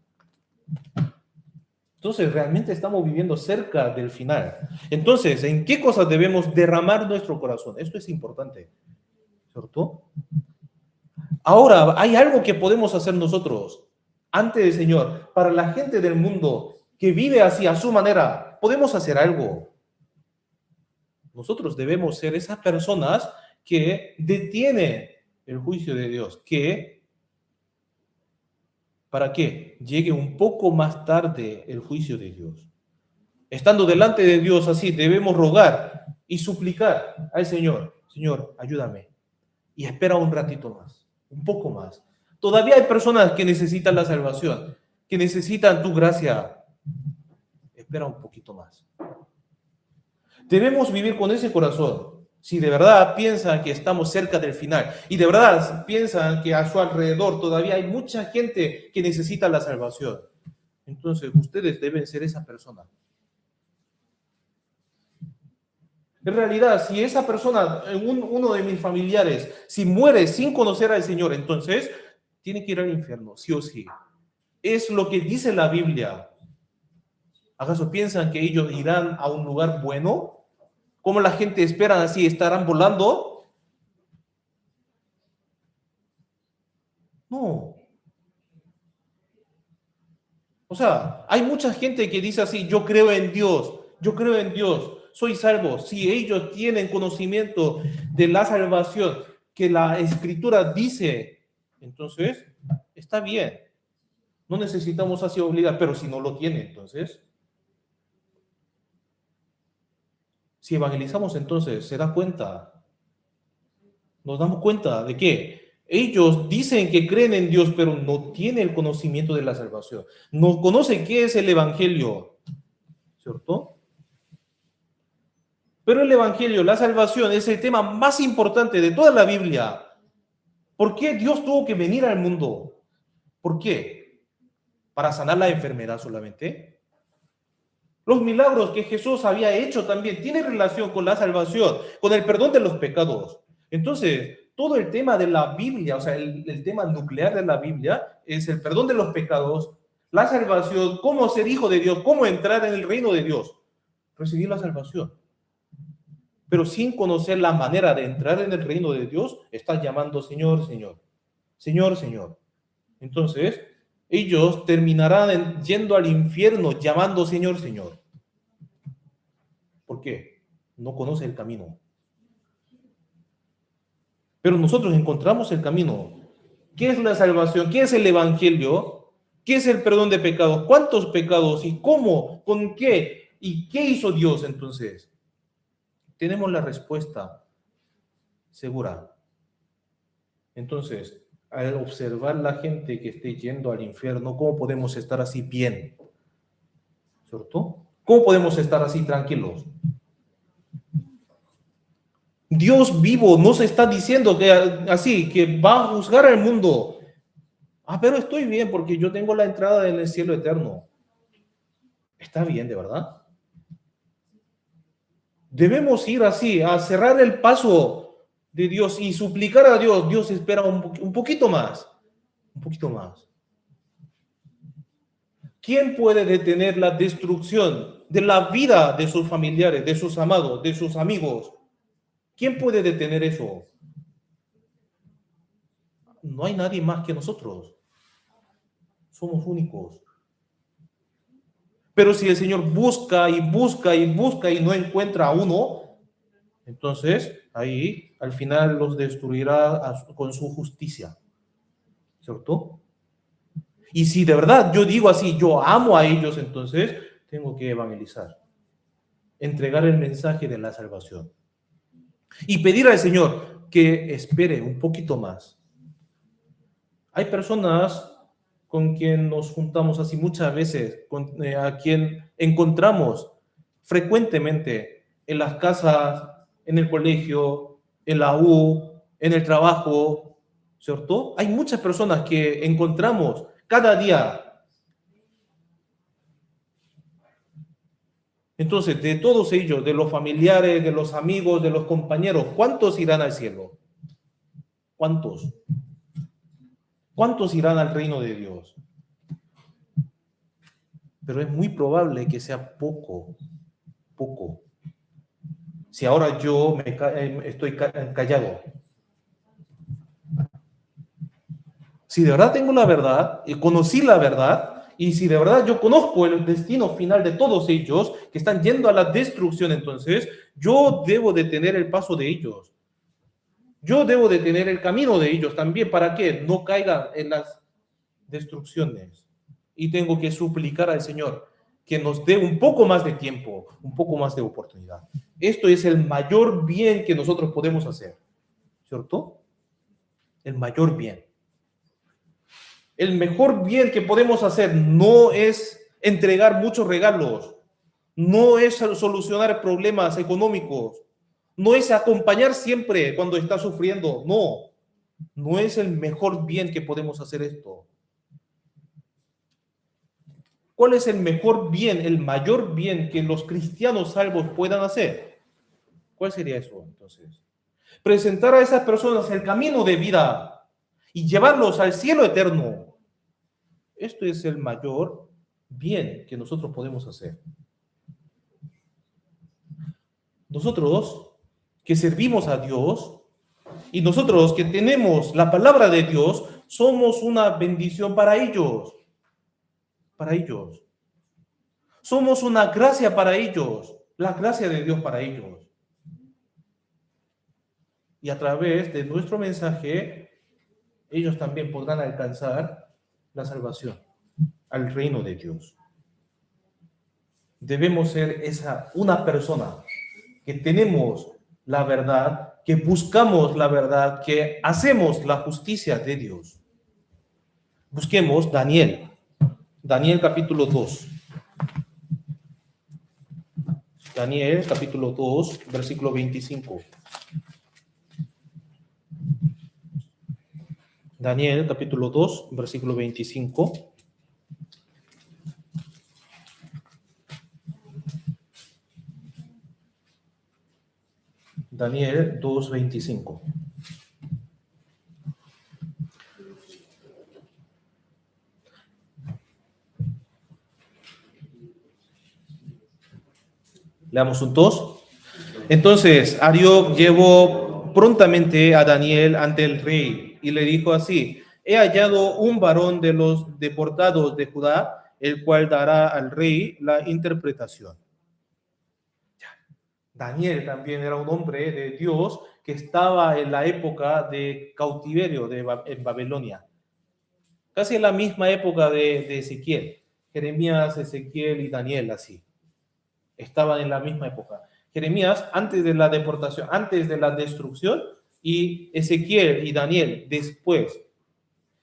Entonces, realmente estamos viviendo cerca del final. Entonces, ¿en qué cosas debemos derramar nuestro corazón? Esto es importante, ¿cierto? Ahora, hay algo que podemos hacer nosotros ante el Señor. Para la gente del mundo que vive así a su manera, podemos hacer algo. Nosotros debemos ser esas personas que detienen el juicio de Dios, que ¿para qué? Llegue un poco más tarde el juicio de Dios. Estando delante de Dios así, debemos rogar y suplicar al Señor, Señor, ayúdame. Y espera un ratito más, un poco más. Todavía hay personas que necesitan la salvación, que necesitan tu gracia. Espera un poquito más. Debemos vivir con ese corazón. Si de verdad piensan que estamos cerca del final y de verdad piensan que a su alrededor todavía hay mucha gente que necesita la salvación, entonces ustedes deben ser esa persona. En realidad, si esa persona, uno de mis familiares, si muere sin conocer al Señor, entonces tiene que ir al infierno, sí o sí. Es lo que dice la Biblia. ¿Acaso piensan que ellos irán a un lugar bueno? ¿Cómo la gente espera así? ¿Estarán volando? No. O sea, hay mucha gente que dice así, yo creo en Dios, soy salvo. Si ellos tienen conocimiento de la salvación que la Escritura dice, entonces está bien. No necesitamos así obligar, pero si no lo tienen, entonces, si evangelizamos, entonces, se da cuenta, nos damos cuenta de que ellos dicen que creen en Dios, pero no tienen el conocimiento de la salvación. No conocen qué es el Evangelio, ¿cierto? Pero el Evangelio, la salvación, es el tema más importante de toda la Biblia. ¿Por qué Dios tuvo que venir al mundo? ¿Por qué? ¿Para sanar la enfermedad solamente? Los milagros que Jesús había hecho también tienen relación con la salvación, con el perdón de los pecados. Entonces, todo el tema de la Biblia, o sea, el tema nuclear de la Biblia es el perdón de los pecados, la salvación, cómo ser hijo de Dios, cómo entrar en el reino de Dios, recibir la salvación. Pero sin conocer la manera de entrar en el reino de Dios, está llamando Señor, Señor, Señor, Señor. Entonces, ellos terminarán yendo al infierno llamando Señor, Señor. ¿Por qué? No conoce el camino. Pero nosotros encontramos el camino. ¿Qué es la salvación? ¿Qué es el evangelio? ¿Qué es el perdón de pecados? ¿Cuántos pecados? ¿Y cómo? ¿Con qué? ¿Y qué hizo Dios entonces? Tenemos la respuesta segura. Entonces, al observar la gente que esté yendo al infierno, ¿cómo podemos estar así bien? ¿Cierto? ¿Cómo podemos estar así tranquilos? Dios vivo nos está diciendo que así, que va a juzgar al mundo. Ah, pero estoy bien porque yo tengo la entrada en el cielo eterno. Está bien, de verdad. Debemos ir así, a cerrar el paso de Dios y suplicar a Dios. Dios espera un poquito más, un poquito más. ¿Quién puede detener la destrucción de la vida de sus familiares, de sus amados, de sus amigos? ¿Quién puede detener eso? No hay nadie más que nosotros. Somos únicos. Pero si el Señor busca y busca y busca y no encuentra a uno, entonces ahí al final los destruirá con su justicia. ¿Cierto? Y si de verdad yo digo así, yo amo a ellos, entonces tengo que evangelizar, entregar el mensaje de la salvación y pedir al Señor que espere un poquito más. Hay personas con quien nos juntamos así muchas veces, a quien encontramos frecuentemente en las casas, en el colegio, en la U, en el trabajo, ¿cierto? Hay muchas personas que encontramos cada día. Entonces, de todos ellos, de los familiares, de los amigos, de los compañeros, ¿cuántos irán al cielo? ¿Cuántos? ¿Cuántos irán al reino de Dios? Pero es muy probable que sea poco. Si ahora yo estoy callado. Si de verdad tengo la verdad y conocí la verdad, y si de verdad yo conozco el destino final de todos ellos que están yendo a la destrucción, entonces yo debo de tener el paso de ellos. Yo debo de tener el camino de ellos también para que no caigan en las destrucciones. Y tengo que suplicar al Señor que nos dé un poco más de tiempo, un poco más de oportunidad. Esto es el mayor bien que nosotros podemos hacer, ¿cierto? El mayor bien. El mejor bien que podemos hacer no es entregar muchos regalos, no es solucionar problemas económicos, no es acompañar siempre cuando está sufriendo, no es el mejor bien que podemos hacer esto. ¿Cuál es el mejor bien, el mayor bien que los cristianos salvos puedan hacer? ¿Cuál sería eso entonces? Presentar a esas personas el camino de vida y llevarlos al cielo eterno. Esto es el mayor bien que nosotros podemos hacer. Nosotros que servimos a Dios y nosotros que tenemos la palabra de Dios, somos una bendición para ellos. Para ellos. Somos una gracia para ellos, la gracia de Dios para ellos. Y a través de nuestro mensaje, ellos también podrán alcanzar la salvación al reino de Dios. Debemos ser una persona que tenemos la verdad, que buscamos la verdad, que hacemos la justicia de Dios. Busquemos Daniel capítulo 2. Daniel capítulo 2, versículo 25. Daniel capítulo 2, versículo 25. Daniel 2, 25. Leamos un 2. Entonces Arioc llevó prontamente a Daniel ante el rey y le dijo así: he hallado un varón de los deportados de Judá, el cual dará al rey la interpretación. Daniel también era un hombre de Dios que estaba en la época de cautiverio en Babilonia. Casi en la misma época de Ezequiel. Jeremías, Ezequiel y Daniel, así. Estaban en la misma época. Jeremías antes de la deportación, antes de la destrucción, y Ezequiel y Daniel después.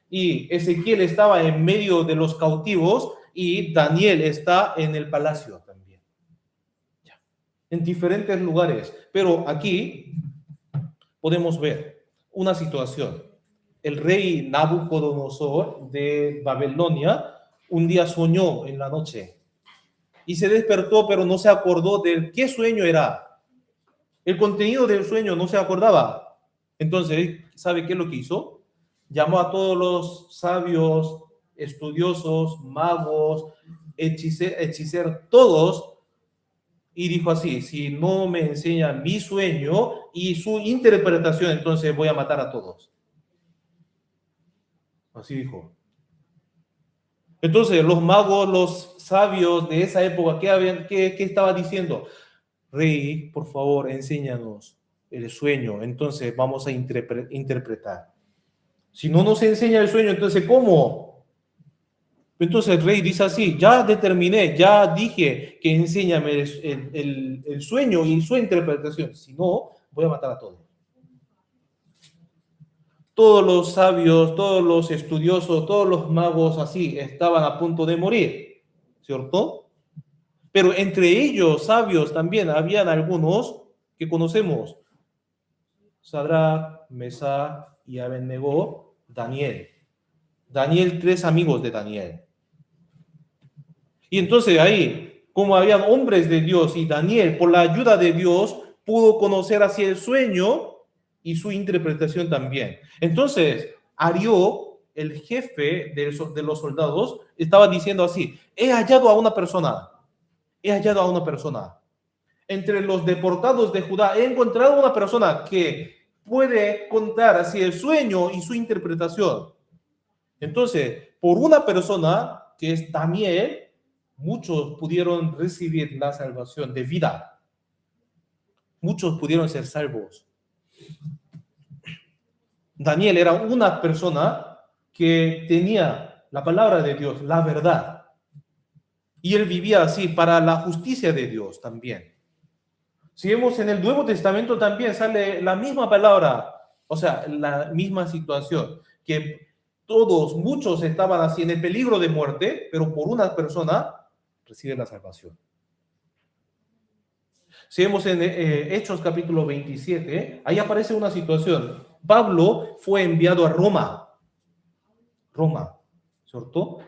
Y Ezequiel estaba en medio de los cautivos y Daniel está en el palacio también. Ya. En diferentes lugares. Pero aquí podemos ver una situación. El rey Nabucodonosor de Babilonia un día soñó en la noche y se despertó, pero no se acordó de qué sueño era. El contenido del sueño no se acordaba. Entonces, ¿sabe qué es lo que hizo? Llamó a todos los sabios, estudiosos, magos, hechiceros, todos, y dijo así: si no me enseñan mi sueño y su interpretación, entonces voy a matar a todos. Así dijo. Entonces, los magos, los sabios de esa época, ¿qué estaba diciendo? Rey, por favor, enséñanos el sueño, entonces vamos a interpretar. Si no nos enseña el sueño, entonces ¿cómo? Entonces el rey dice así: ya determiné, ya dije que enséñame el sueño y su interpretación. Si no, voy a matar a todos. Todos los sabios, todos los estudiosos, todos los magos así estaban a punto de morir, ¿cierto? Pero entre ellos, sabios, también habían algunos que conocemos: Sadrach, Mesach y Abednego, Daniel. Daniel, tres amigos de Daniel. Y entonces ahí, como habían hombres de Dios y Daniel, por la ayuda de Dios, pudo conocer así el sueño y su interpretación también. Entonces, Arió, el jefe de los soldados, estaba diciendo así: he hallado a una persona, he hallado a una persona. Entre los deportados de Judá, he encontrado a una persona que puede contar así el sueño y su interpretación. Entonces, por una persona que es Daniel, muchos pudieron recibir la salvación de vida. Muchos pudieron ser salvos. Daniel era una persona que tenía la palabra de Dios, la verdad. Y él vivía así para la justicia de Dios también. Si vemos en el Nuevo Testamento también sale la misma palabra, o sea, la misma situación, que muchos estaban así en el peligro de muerte, pero por una persona recibe la salvación. Si vemos en Hechos capítulo 27, ahí aparece una situación. Pablo fue enviado a Roma, ¿cierto?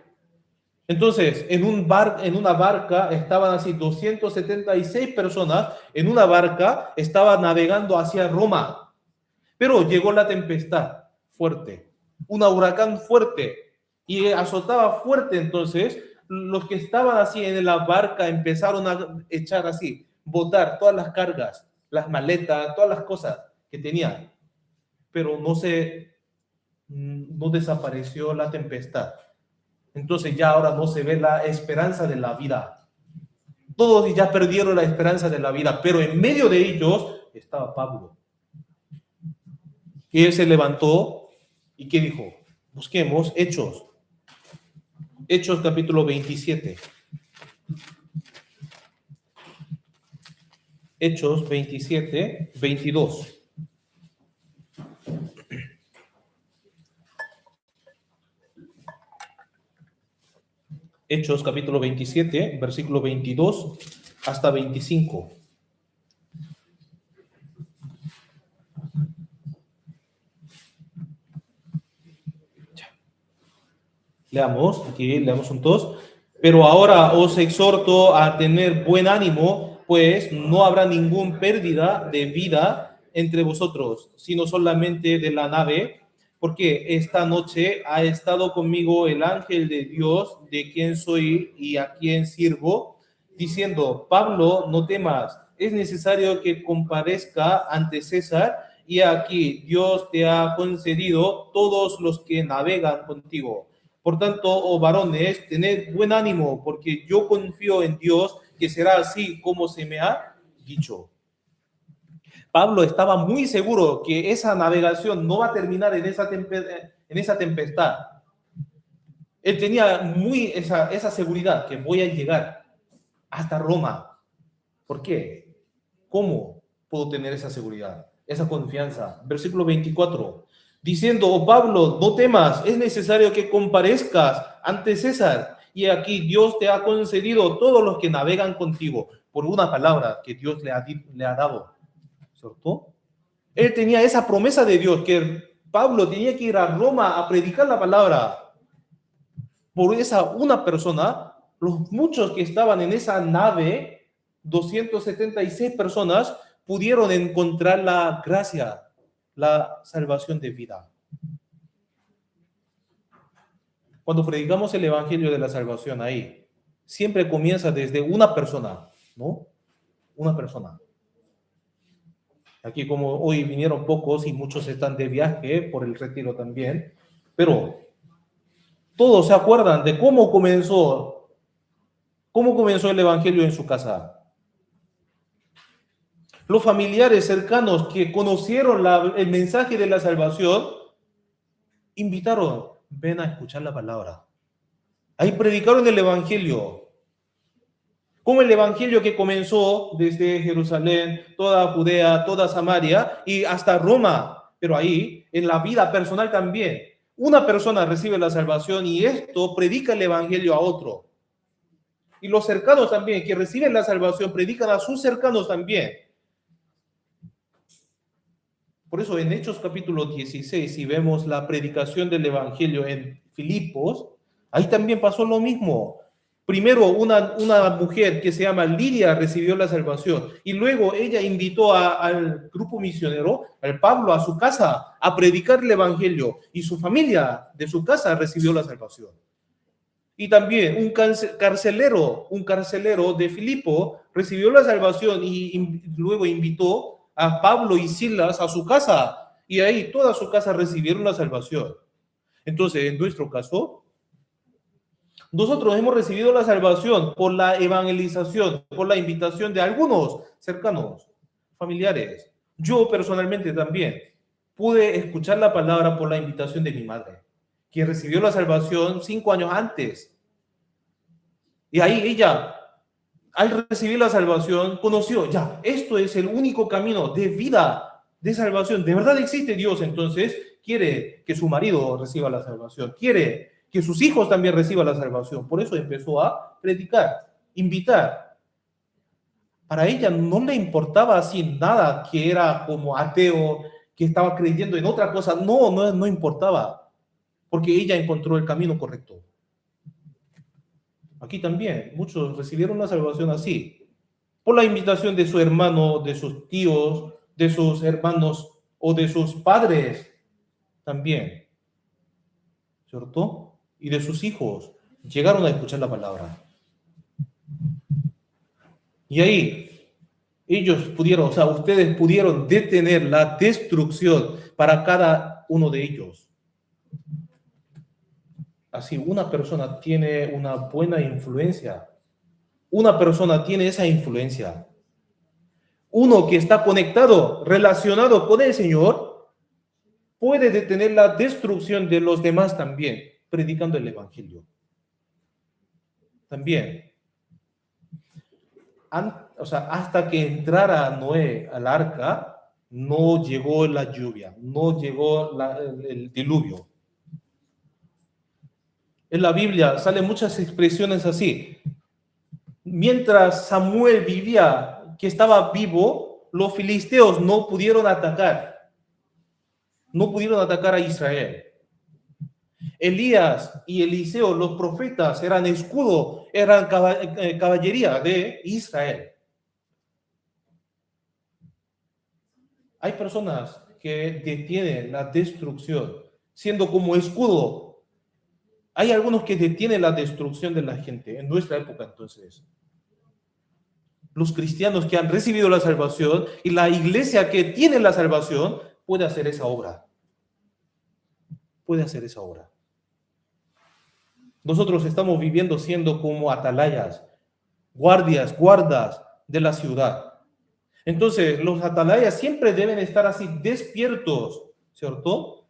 Entonces, en una barca estaban así 276 personas, en una barca estaba navegando hacia Roma, pero llegó la tempestad fuerte, un huracán fuerte, y azotaba fuerte. Entonces, los que estaban así en la barca empezaron a echar así, botar todas las cargas, las maletas, todas las cosas que tenían, pero no desapareció la tempestad. Entonces ya ahora no se ve la esperanza de la vida. Todos ya perdieron la esperanza de la vida, pero en medio de ellos estaba Pablo. Y él se levantó y ¿qué dijo? Busquemos Hechos. Hechos capítulo 27. Hechos 27, 22. Hechos capítulo 27, versículo 22 hasta 25. Leamos, aquí leamos juntos. Pero ahora os exhorto a tener buen ánimo, pues no habrá ninguna pérdida de vida entre vosotros, sino solamente de la nave, porque esta noche ha estado conmigo el ángel de Dios, de quien soy y a quien sirvo, diciendo: Pablo, no temas, es necesario que comparezca ante César, y aquí Dios te ha concedido todos los que navegan contigo. Por tanto, oh varones, tened buen ánimo, porque yo confío en Dios que será así como se me ha dicho. Pablo estaba muy seguro que esa navegación no va a terminar en esa tempestad. Él tenía esa seguridad que voy a llegar hasta Roma. ¿Por qué? ¿Cómo puedo tener esa seguridad, esa confianza? Versículo 24. Diciendo: oh Pablo, no temas, es necesario que comparezcas ante César, y aquí Dios te ha concedido todos los que navegan contigo, por una palabra que Dios le ha dado, ¿cierto? Él tenía esa promesa de Dios, que Pablo tenía que ir a Roma a predicar la palabra. Por esa una persona, los muchos que estaban en esa nave, 276 personas, pudieron encontrar la gracia, la salvación de vida. Cuando predicamos el evangelio de la salvación ahí, siempre comienza desde una persona, ¿no? Una persona. Aquí, como hoy vinieron pocos y muchos están de viaje por el retiro también, pero todos se acuerdan de cómo comenzó el evangelio en su casa. Los familiares cercanos que conocieron el mensaje de la salvación invitaron: ven a escuchar la palabra. Ahí predicaron el evangelio. Como el evangelio que comenzó desde Jerusalén, toda Judea, toda Samaria y hasta Roma. pero ahí, en la vida personal también, una persona recibe la salvación y esto predica el evangelio a otro. Y los cercanos también, que reciben la salvación, predican a sus cercanos también. Por eso en Hechos capítulo 16, si vemos la predicación del evangelio en Filipos, ahí también pasó lo mismo. Primero una mujer que se llama Lidia recibió la salvación y luego ella invitó al grupo misionero, al Pablo, a su casa a predicar el evangelio y su familia de su casa recibió la salvación. Y también un carcelero de Filipo recibió la salvación y luego invitó a Pablo y Silas a su casa y ahí toda su casa recibieron la salvación. Entonces, en nuestro caso, nosotros hemos recibido la salvación por la evangelización, por la invitación de algunos cercanos, familiares. Yo personalmente también pude escuchar la palabra por la invitación de mi madre, que recibió la salvación 5 años antes. Y ahí ella, al recibir la salvación, conoció, ya, esto es el único camino de vida, de salvación. De verdad existe Dios, entonces quiere que su marido reciba la salvación, quiere que sus hijos también reciban la salvación. Por eso empezó a predicar, invitar. Para ella no le importaba así nada que era como ateo, que estaba creyendo en otra cosa. No importaba, porque ella encontró el camino correcto. Aquí también, muchos recibieron la salvación así, por la invitación de su hermano, de sus tíos, de sus hermanos o de sus padres también, ¿cierto? Y de sus hijos, llegaron a escuchar la palabra. Y ahí, ellos pudieron, o sea, ustedes pudieron detener la destrucción para cada uno de ellos. Así, una persona tiene una buena influencia. Una persona tiene esa influencia. Uno que está conectado, relacionado con el Señor, puede detener la destrucción de los demás también, predicando el Evangelio. También. O sea, hasta que entrara Noé al arca, no llegó la lluvia, no llegó el diluvio. En la Biblia salen muchas expresiones así. Mientras Samuel vivía, que estaba vivo, los filisteos no pudieron atacar a Israel. Elías y Eliseo, los profetas, eran escudo, eran caballería de Israel. Hay personas que detienen la destrucción, siendo como escudo. Hay algunos que detienen la destrucción de la gente en nuestra época entonces. Los cristianos que han recibido la salvación y la iglesia que tiene la salvación puede hacer esa obra. Puede hacer esa obra. Nosotros estamos viviendo siendo como atalayas, guardas de la ciudad. Entonces, los atalayas siempre deben estar así despiertos, ¿cierto?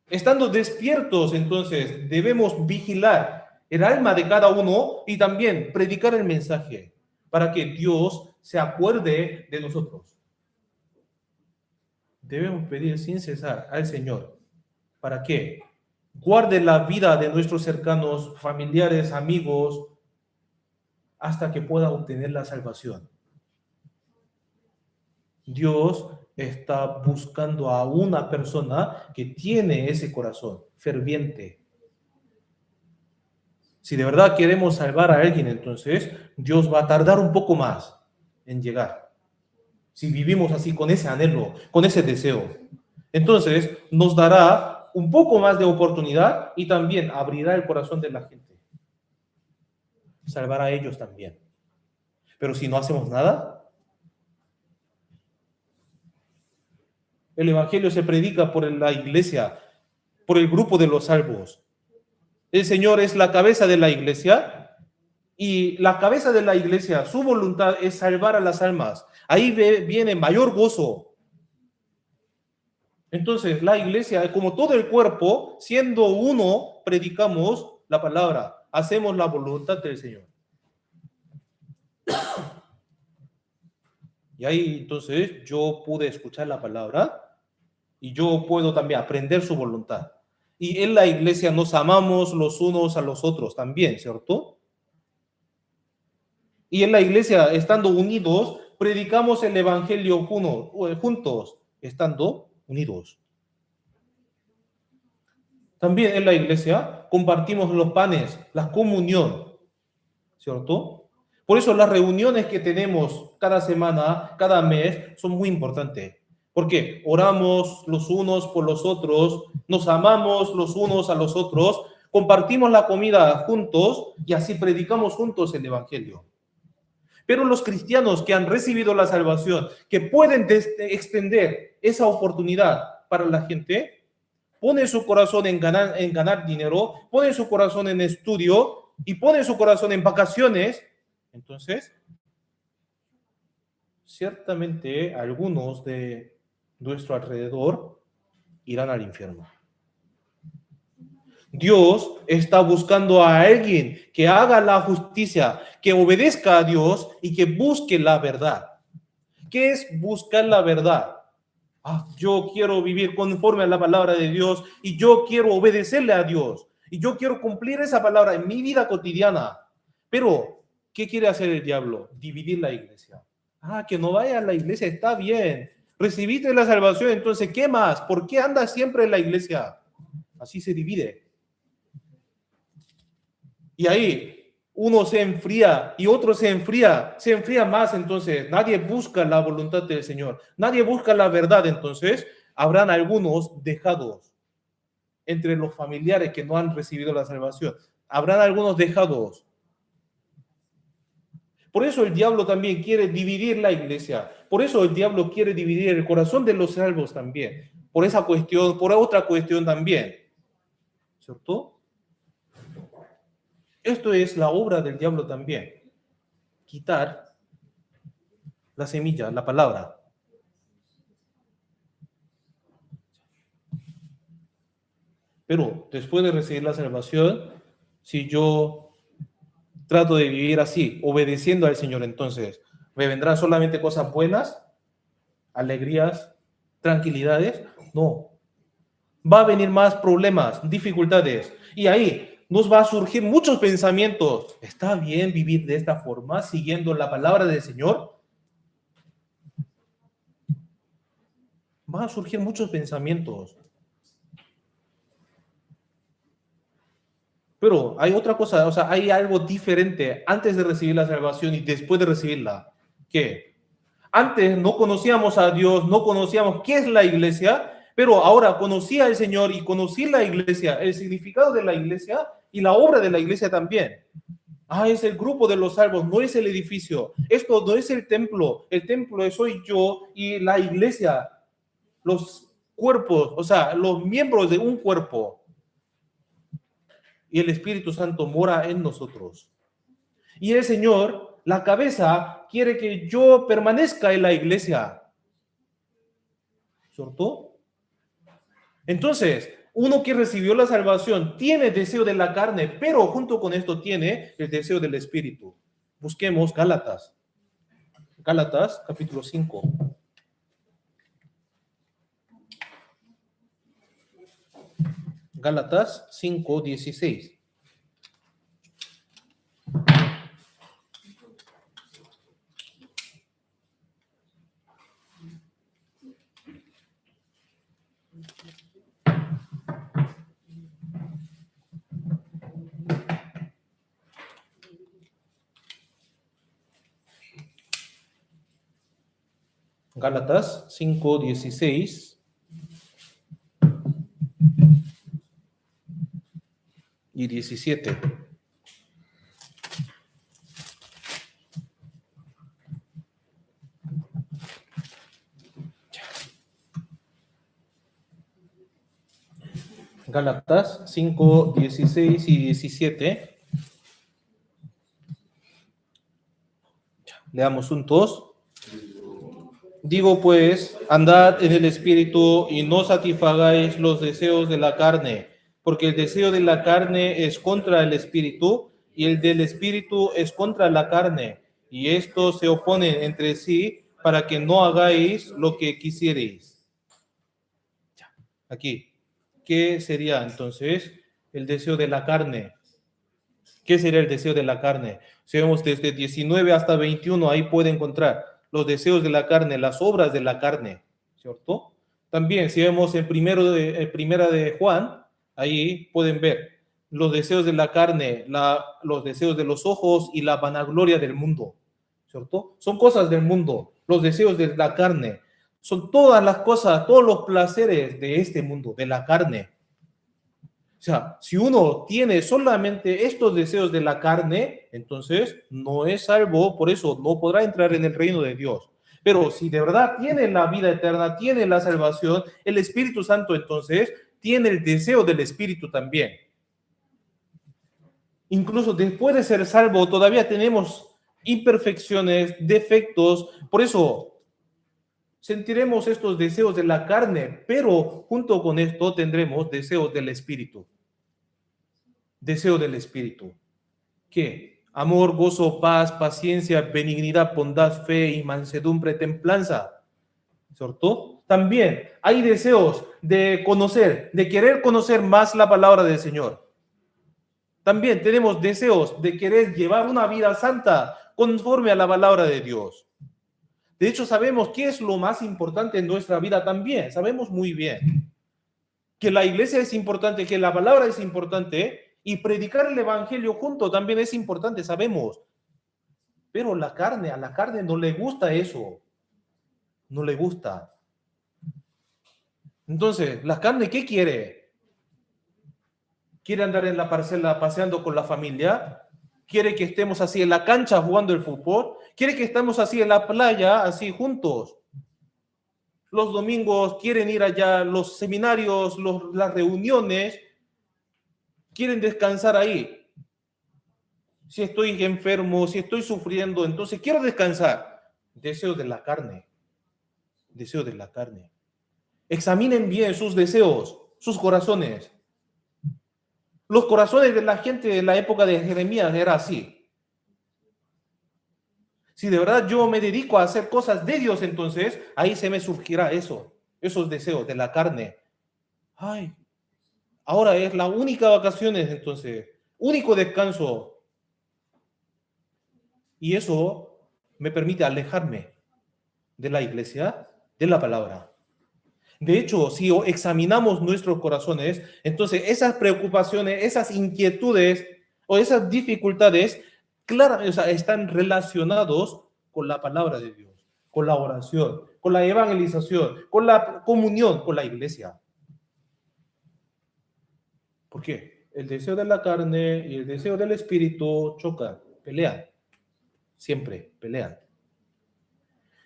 Estando despiertos, entonces, debemos vigilar el alma de cada uno y también predicar el mensaje para que Dios se acuerde de nosotros. Debemos pedir sin cesar al Señor para que guarde la vida de nuestros cercanos, familiares, amigos, hasta que pueda obtener la salvación. Dios está buscando a una persona que tiene ese corazón ferviente. Si de verdad queremos salvar a alguien, entonces Dios va a tardar un poco más en llegar. Si vivimos así con ese anhelo, con ese deseo, entonces nos dará un poco más de oportunidad y también abrirá el corazón de la gente. Salvará a ellos también. Pero si no hacemos nada, el evangelio se predica por la iglesia, por el grupo de los salvos. El Señor es la cabeza de la iglesia y la cabeza de la iglesia, su voluntad es salvar a las almas. Ahí viene mayor gozo. Entonces, la iglesia, como todo el cuerpo, siendo uno, predicamos la palabra, hacemos la voluntad del Señor. Y ahí entonces yo pude escuchar la palabra y yo puedo también aprender su voluntad. Y en la iglesia nos amamos los unos a los otros también, ¿cierto? Y en la iglesia, estando unidos, predicamos el evangelio juntos, estando unidos. También en la iglesia compartimos los panes, la comunión, ¿cierto? Por eso las reuniones que tenemos cada semana, cada mes, son muy importantes. Porque oramos los unos por los otros, nos amamos los unos a los otros, compartimos la comida juntos y así predicamos juntos el evangelio. Pero los cristianos que han recibido la salvación, que pueden extender esa oportunidad para la gente, ponen su corazón en ganar dinero, ponen su corazón en estudio y ponen su corazón en vacaciones, entonces, ciertamente algunos de nuestro alrededor irán al infierno. Dios está buscando a alguien que haga la justicia, que obedezca a Dios y que busque la verdad. ¿Qué es buscar la verdad? Yo quiero vivir conforme a la palabra de Dios y yo quiero obedecerle a Dios y yo quiero cumplir esa palabra en mi vida cotidiana. Pero, ¿qué quiere hacer el diablo? Dividir la iglesia. Que no vaya a la iglesia, está bien. Recibiste la salvación, entonces, ¿qué más? ¿Por qué andas siempre en la iglesia? Así se divide. Y ahí uno se enfría y otro se enfría más, entonces nadie busca la voluntad del Señor, nadie busca la verdad, entonces habrán algunos dejados entre los familiares que no han recibido la salvación, habrán algunos dejados. Por eso el diablo también quiere dividir la iglesia, por eso el diablo quiere dividir el corazón de los salvos también, por esa cuestión, por otra cuestión también, ¿cierto? Esto es la obra del diablo también. Quitar la semilla, la palabra. Pero después de recibir la salvación, si yo trato de vivir así, obedeciendo al Señor, entonces, ¿me vendrán solamente cosas buenas? ¿Alegrías? ¿Tranquilidades? No. Va a venir más problemas, dificultades. Y ahí nos va a surgir muchos pensamientos. ¿Está bien vivir de esta forma, siguiendo la palabra del Señor? Van a surgir muchos pensamientos. Pero hay otra cosa, o sea, hay algo diferente antes de recibir la salvación y después de recibirla. ¿Qué? Antes no conocíamos a Dios, no conocíamos qué es la iglesia, pero ahora conocí al Señor y conocí la iglesia, el significado de la iglesia y la obra de la iglesia también. Es el grupo de los salvos, no es el edificio. Esto no es el templo soy yo y la iglesia, los cuerpos, o sea, los miembros de un cuerpo. Y el Espíritu Santo mora en nosotros. Y el Señor, la cabeza, quiere que yo permanezca en la iglesia. ¿Cierto? Entonces, uno que recibió la salvación tiene deseo de la carne, pero junto con esto tiene el deseo del Espíritu. Busquemos Gálatas. Gálatas, capítulo 5. Gálatas 5, 16. Gálatas 5, 16 y 17. Gálatas 5, 16 y 17. Leamos juntos. Digo pues, andad en el Espíritu y no satisfagáis los deseos de la carne, porque el deseo de la carne es contra el Espíritu y el del Espíritu es contra la carne, y estos se oponen entre sí para que no hagáis lo que quisierais. aquí. ¿Qué sería entonces el deseo de la carne? ¿Qué sería el deseo de la carne? Si vemos desde 19 hasta 21, ahí puede encontrar los deseos de la carne, las obras de la carne, ¿cierto? También, si vemos en primera de Juan, ahí pueden ver los deseos de la carne, los deseos de los ojos y la vanagloria del mundo, ¿cierto? Son cosas del mundo, los deseos de la carne. Son todas las cosas, todos los placeres de este mundo, de la carne. O sea, si uno tiene solamente estos deseos de la carne, entonces no es salvo, por eso no podrá entrar en el reino de Dios. Pero si de verdad tiene la vida eterna, tiene la salvación, el Espíritu Santo entonces tiene el deseo del Espíritu también. Incluso después de ser salvo, todavía tenemos imperfecciones, defectos, por eso sentiremos estos deseos de la carne, pero junto con esto tendremos deseos del Espíritu. Deseo del Espíritu. ¿Qué? Amor, gozo, paz, paciencia, benignidad, bondad, fe y mansedumbre, templanza. ¿Cierto? También hay deseos de conocer, de querer conocer más la palabra del Señor. También tenemos deseos de querer llevar una vida santa conforme a la palabra de Dios. De hecho, sabemos qué es lo más importante en nuestra vida también. Sabemos muy bien que la iglesia es importante, que la palabra es importante, y predicar el evangelio junto también es importante, sabemos. Pero a la carne no le gusta eso. No le gusta. Entonces, ¿la carne qué quiere? ¿Quiere andar en la parcela paseando con la familia? ¿Quiere que estemos así en la cancha jugando el fútbol? ¿Quiere que estemos así en la playa, así juntos? Los domingos quieren ir allá, los seminarios, las reuniones, quieren descansar ahí. Si estoy enfermo, si estoy sufriendo, entonces quiero descansar. Deseos de la carne. Deseos de la carne. Examinen bien sus deseos, sus corazones. Los corazones de la gente de la época de Jeremías era así. Si de verdad yo me dedico a hacer cosas de Dios, entonces ahí se me surgirá eso, esos deseos de la carne. Ay, ahora es la única vacaciones, entonces, único descanso. Y eso me permite alejarme de la iglesia, de la palabra. De hecho, si examinamos nuestros corazones, entonces esas preocupaciones, esas inquietudes o esas dificultades, claramente, o sea, están relacionados con la palabra de Dios, con la oración, con la evangelización, con la comunión con la iglesia. ¿Por qué? El deseo de la carne y el deseo del espíritu chocan, pelean, siempre pelean.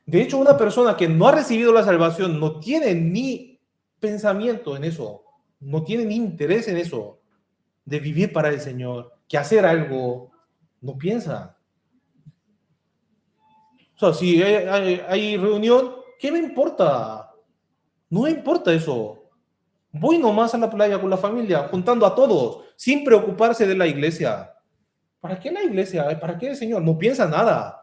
De hecho, una persona que no ha recibido la salvación no tiene ni pensamiento en eso, no tiene ni interés en eso, de vivir para el Señor, que hacer algo, no piensa. O sea, si hay reunión, ¿qué me importa? No me importa eso. Voy nomás a la playa con la familia, juntando a todos, sin preocuparse de la iglesia. ¿Para qué la iglesia? ¿Para qué el Señor? No piensa nada.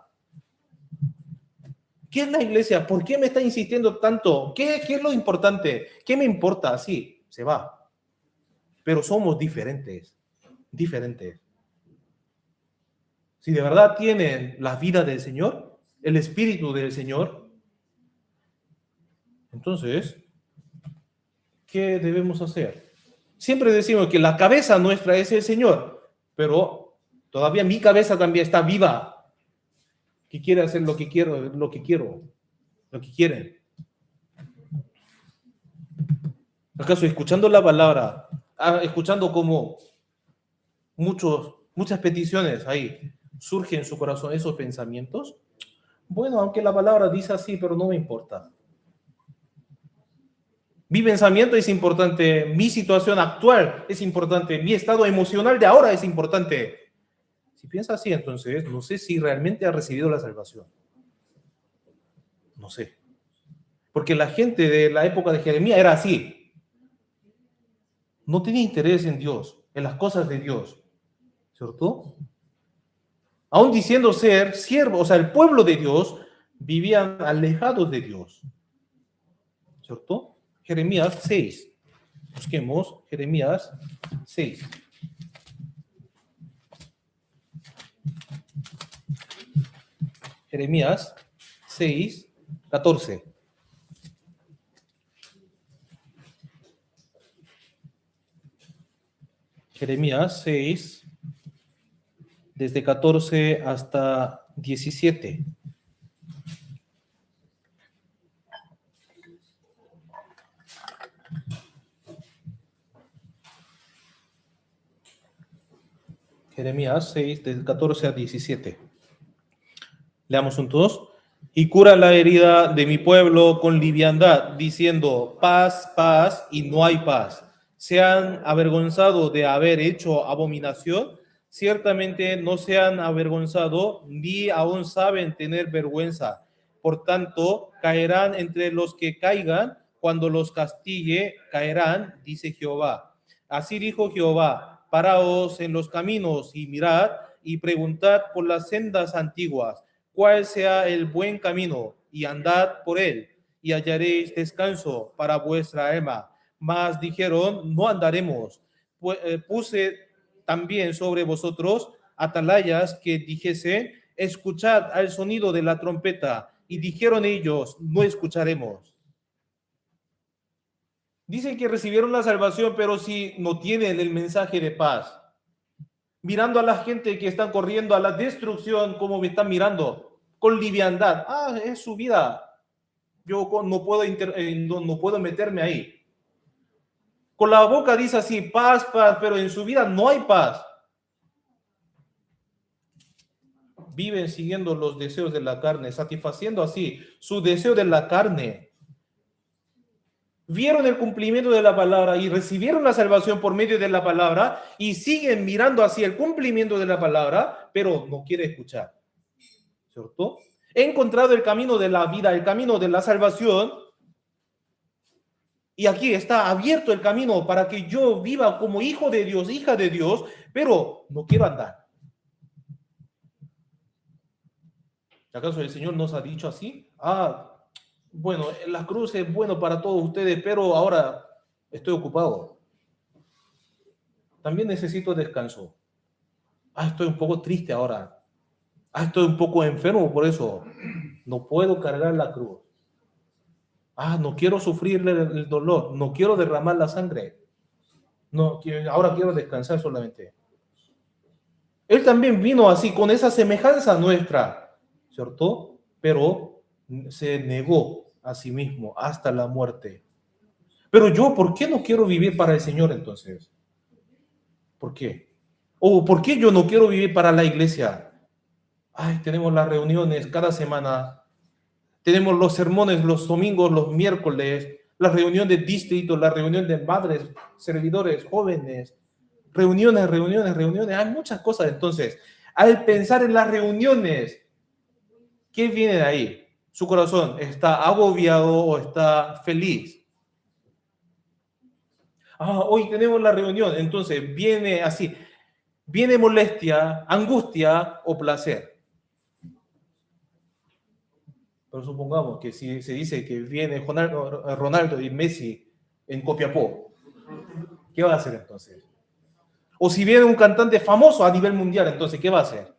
¿Qué es la iglesia? ¿Por qué me está insistiendo tanto? ¿Qué es lo importante? ¿Qué me importa? Sí, se va. Pero somos diferentes, diferentes. Si de verdad tienen la vida del Señor, el Espíritu del Señor, entonces, ¿qué debemos hacer? Siempre decimos que la cabeza nuestra es el Señor, pero todavía mi cabeza también está viva, que quiere hacer lo que quiero, lo que quieren. ¿Acaso escuchando la palabra, escuchando como muchas peticiones ahí, surgen en su corazón esos pensamientos? Bueno, aunque la palabra dice así, pero no me importa. Mi pensamiento es importante, mi situación actual es importante, mi estado emocional de ahora es importante. Si piensa así, entonces no sé si realmente ha recibido la salvación. No sé. Porque la gente de la época de Jeremías era así. No tenía interés en Dios, en las cosas de Dios. ¿Cierto? Aún diciendo ser siervos, o sea, el pueblo de Dios, vivían alejados de Dios. ¿Cierto? Jeremías 6. Busquemos Jeremías 6. Jeremías 6, 14. Jeremías 6, desde 14 hasta 17. Jeremías 6, del 14 a 17. Leamos juntos. Y cura la herida de mi pueblo con liviandad, diciendo, paz, paz, y no hay paz. ¿Se han avergonzado de haber hecho abominación? Ciertamente no se han avergonzado, ni aún saben tener vergüenza. Por tanto, caerán entre los que caigan, cuando los castigue, caerán, dice Jehová. Así dijo Jehová, paraos en los caminos y mirad y preguntad por las sendas antiguas cuál sea el buen camino, y andad por él, y hallaréis descanso para vuestra alma. Mas dijeron, no andaremos. Puse también sobre vosotros atalayas que dijesen, escuchad al sonido de la trompeta. Y dijeron ellos, no escucharemos. Dicen que recibieron la salvación, pero si no tienen el mensaje de paz, mirando a la gente que están corriendo a la destrucción, como me están mirando, con liviandad. Ah, es su vida. Yo no puedo meterme ahí. Con la boca dice así, paz, paz, pero en su vida no hay paz. Viven siguiendo los deseos de la carne, satisfaciendo así su deseo de la carne. Vieron el cumplimiento de la palabra y recibieron la salvación por medio de la palabra y siguen mirando hacia el cumplimiento de la palabra, pero no quiere escuchar. ¿Cierto? He encontrado el camino de la vida, el camino de la salvación, y aquí está abierto el camino para que yo viva como hijo de Dios, hija de Dios, pero no quiero andar. ¿Acaso el Señor nos ha dicho así? Bueno, la cruz es bueno para todos ustedes, pero ahora estoy ocupado. También necesito descanso. Estoy un poco triste ahora. Estoy un poco enfermo, por eso no puedo cargar la cruz. No quiero sufrir el dolor, no quiero derramar la sangre. No, ahora quiero descansar solamente. Él también vino así, con esa semejanza nuestra, ¿cierto? Pero se negó a sí mismo hasta la muerte. Pero yo, ¿por qué no quiero vivir para el Señor entonces? ¿Por qué? ¿O por qué yo no quiero vivir para la iglesia? Tenemos las reuniones cada semana, tenemos los sermones los domingos, los miércoles, la reunión de distrito, la reunión de madres, servidores, jóvenes, reuniones, hay muchas cosas. Entonces, al pensar en las reuniones, ¿qué viene de ahí? Su corazón está agobiado o está feliz. Hoy tenemos la reunión, entonces viene así, viene molestia, angustia o placer. Pero supongamos que si se dice que viene Ronaldo y Messi en Copiapó, ¿qué va a hacer entonces? O si viene un cantante famoso a nivel mundial, entonces, ¿qué va a hacer?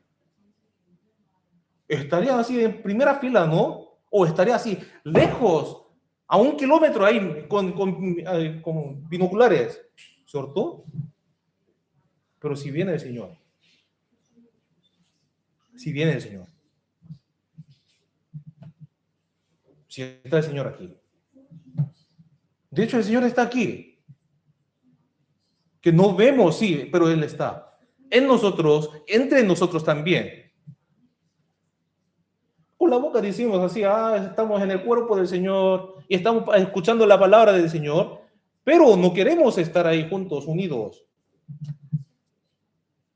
Estaría así en primera fila, ¿no? O estaría así, lejos, a 1 kilómetro ahí, con binoculares, ¿cierto? Pero si viene el Señor, si está el Señor aquí. De hecho, el Señor está aquí. Que no vemos, sí, pero Él está. En nosotros, entre nosotros también. Con la boca decimos así, estamos en el cuerpo del Señor y estamos escuchando la palabra del Señor, pero no queremos estar ahí juntos, unidos.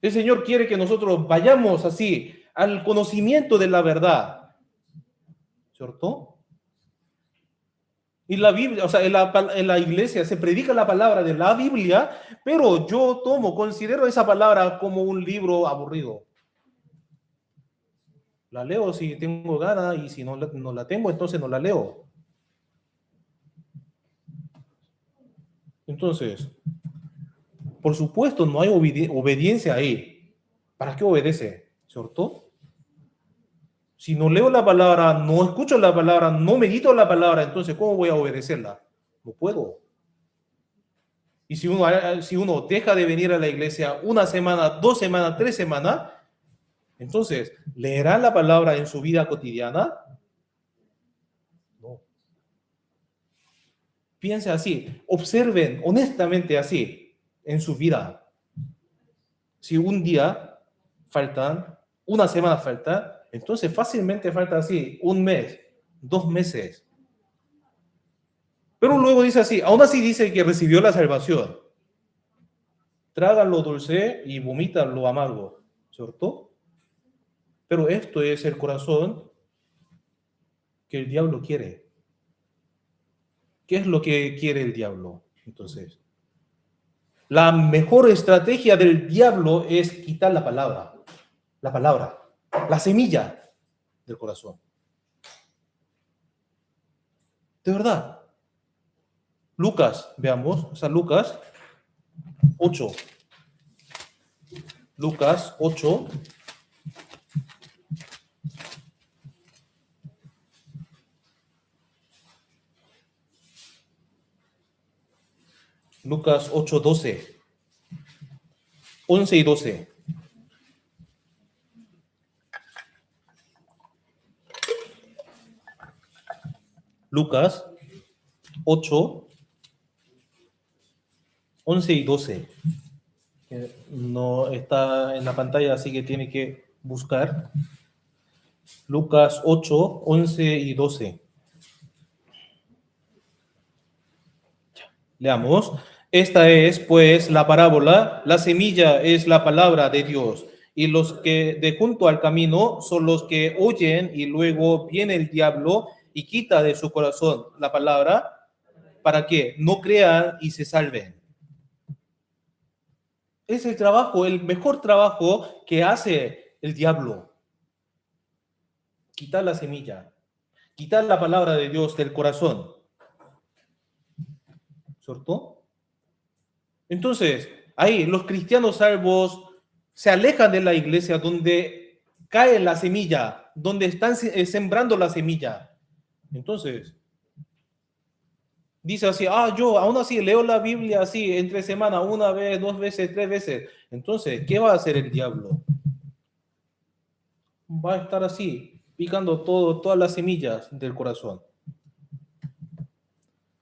El Señor quiere que nosotros vayamos así al conocimiento de la verdad, ¿cierto? Y la Biblia, o sea, en la iglesia se predica la palabra de la Biblia, pero yo considero esa palabra como un libro aburrido. La leo si tengo ganas y si no la tengo, entonces no la leo. Entonces, por supuesto, no hay obediencia ahí. ¿Para qué obedece? ¿Cierto? Si no leo la palabra, no escucho la palabra, no medito la palabra, entonces, ¿cómo voy a obedecerla? No puedo. Y si uno deja de venir a la iglesia una semana, 2 semanas, 3 semanas, entonces, ¿leerá la palabra en su vida cotidiana? No. Piense así, observen honestamente así en su vida. Si un día faltan, una semana falta, entonces fácilmente falta así, un mes, 2 meses. Pero luego dice así, aún así dice que recibió la salvación. Traga lo dulce y vomita lo amargo, ¿cierto? Pero esto es el corazón que el diablo quiere. ¿Qué es lo que quiere el diablo? Entonces, la mejor estrategia del diablo es quitar la palabra, la semilla del corazón. De verdad. Lucas, veamos, o sea, Lucas 8. Lucas 8. Lucas 8, 12. 11 y 12. Lucas 8, 11 y 12. No está en la pantalla, así que tiene que buscar. Lucas 8, 11 y 12. Leamos. Esta es, pues, la parábola. La semilla es la palabra de Dios. Y los que de junto al camino son los que oyen y luego viene el diablo y quita de su corazón la palabra para que no crean y se salven. Es el trabajo, el mejor trabajo que hace el diablo. Quitar la semilla, quitar la palabra de Dios del corazón. ¿Cierto? Entonces, ahí los cristianos salvos se alejan de la iglesia donde cae la semilla, donde están sembrando la semilla. Entonces, dice así, yo aún así leo la Biblia así entre semana, una vez, 2 veces, 3 veces. Entonces, ¿qué va a hacer el diablo? Va a estar así, picando todas las semillas del corazón.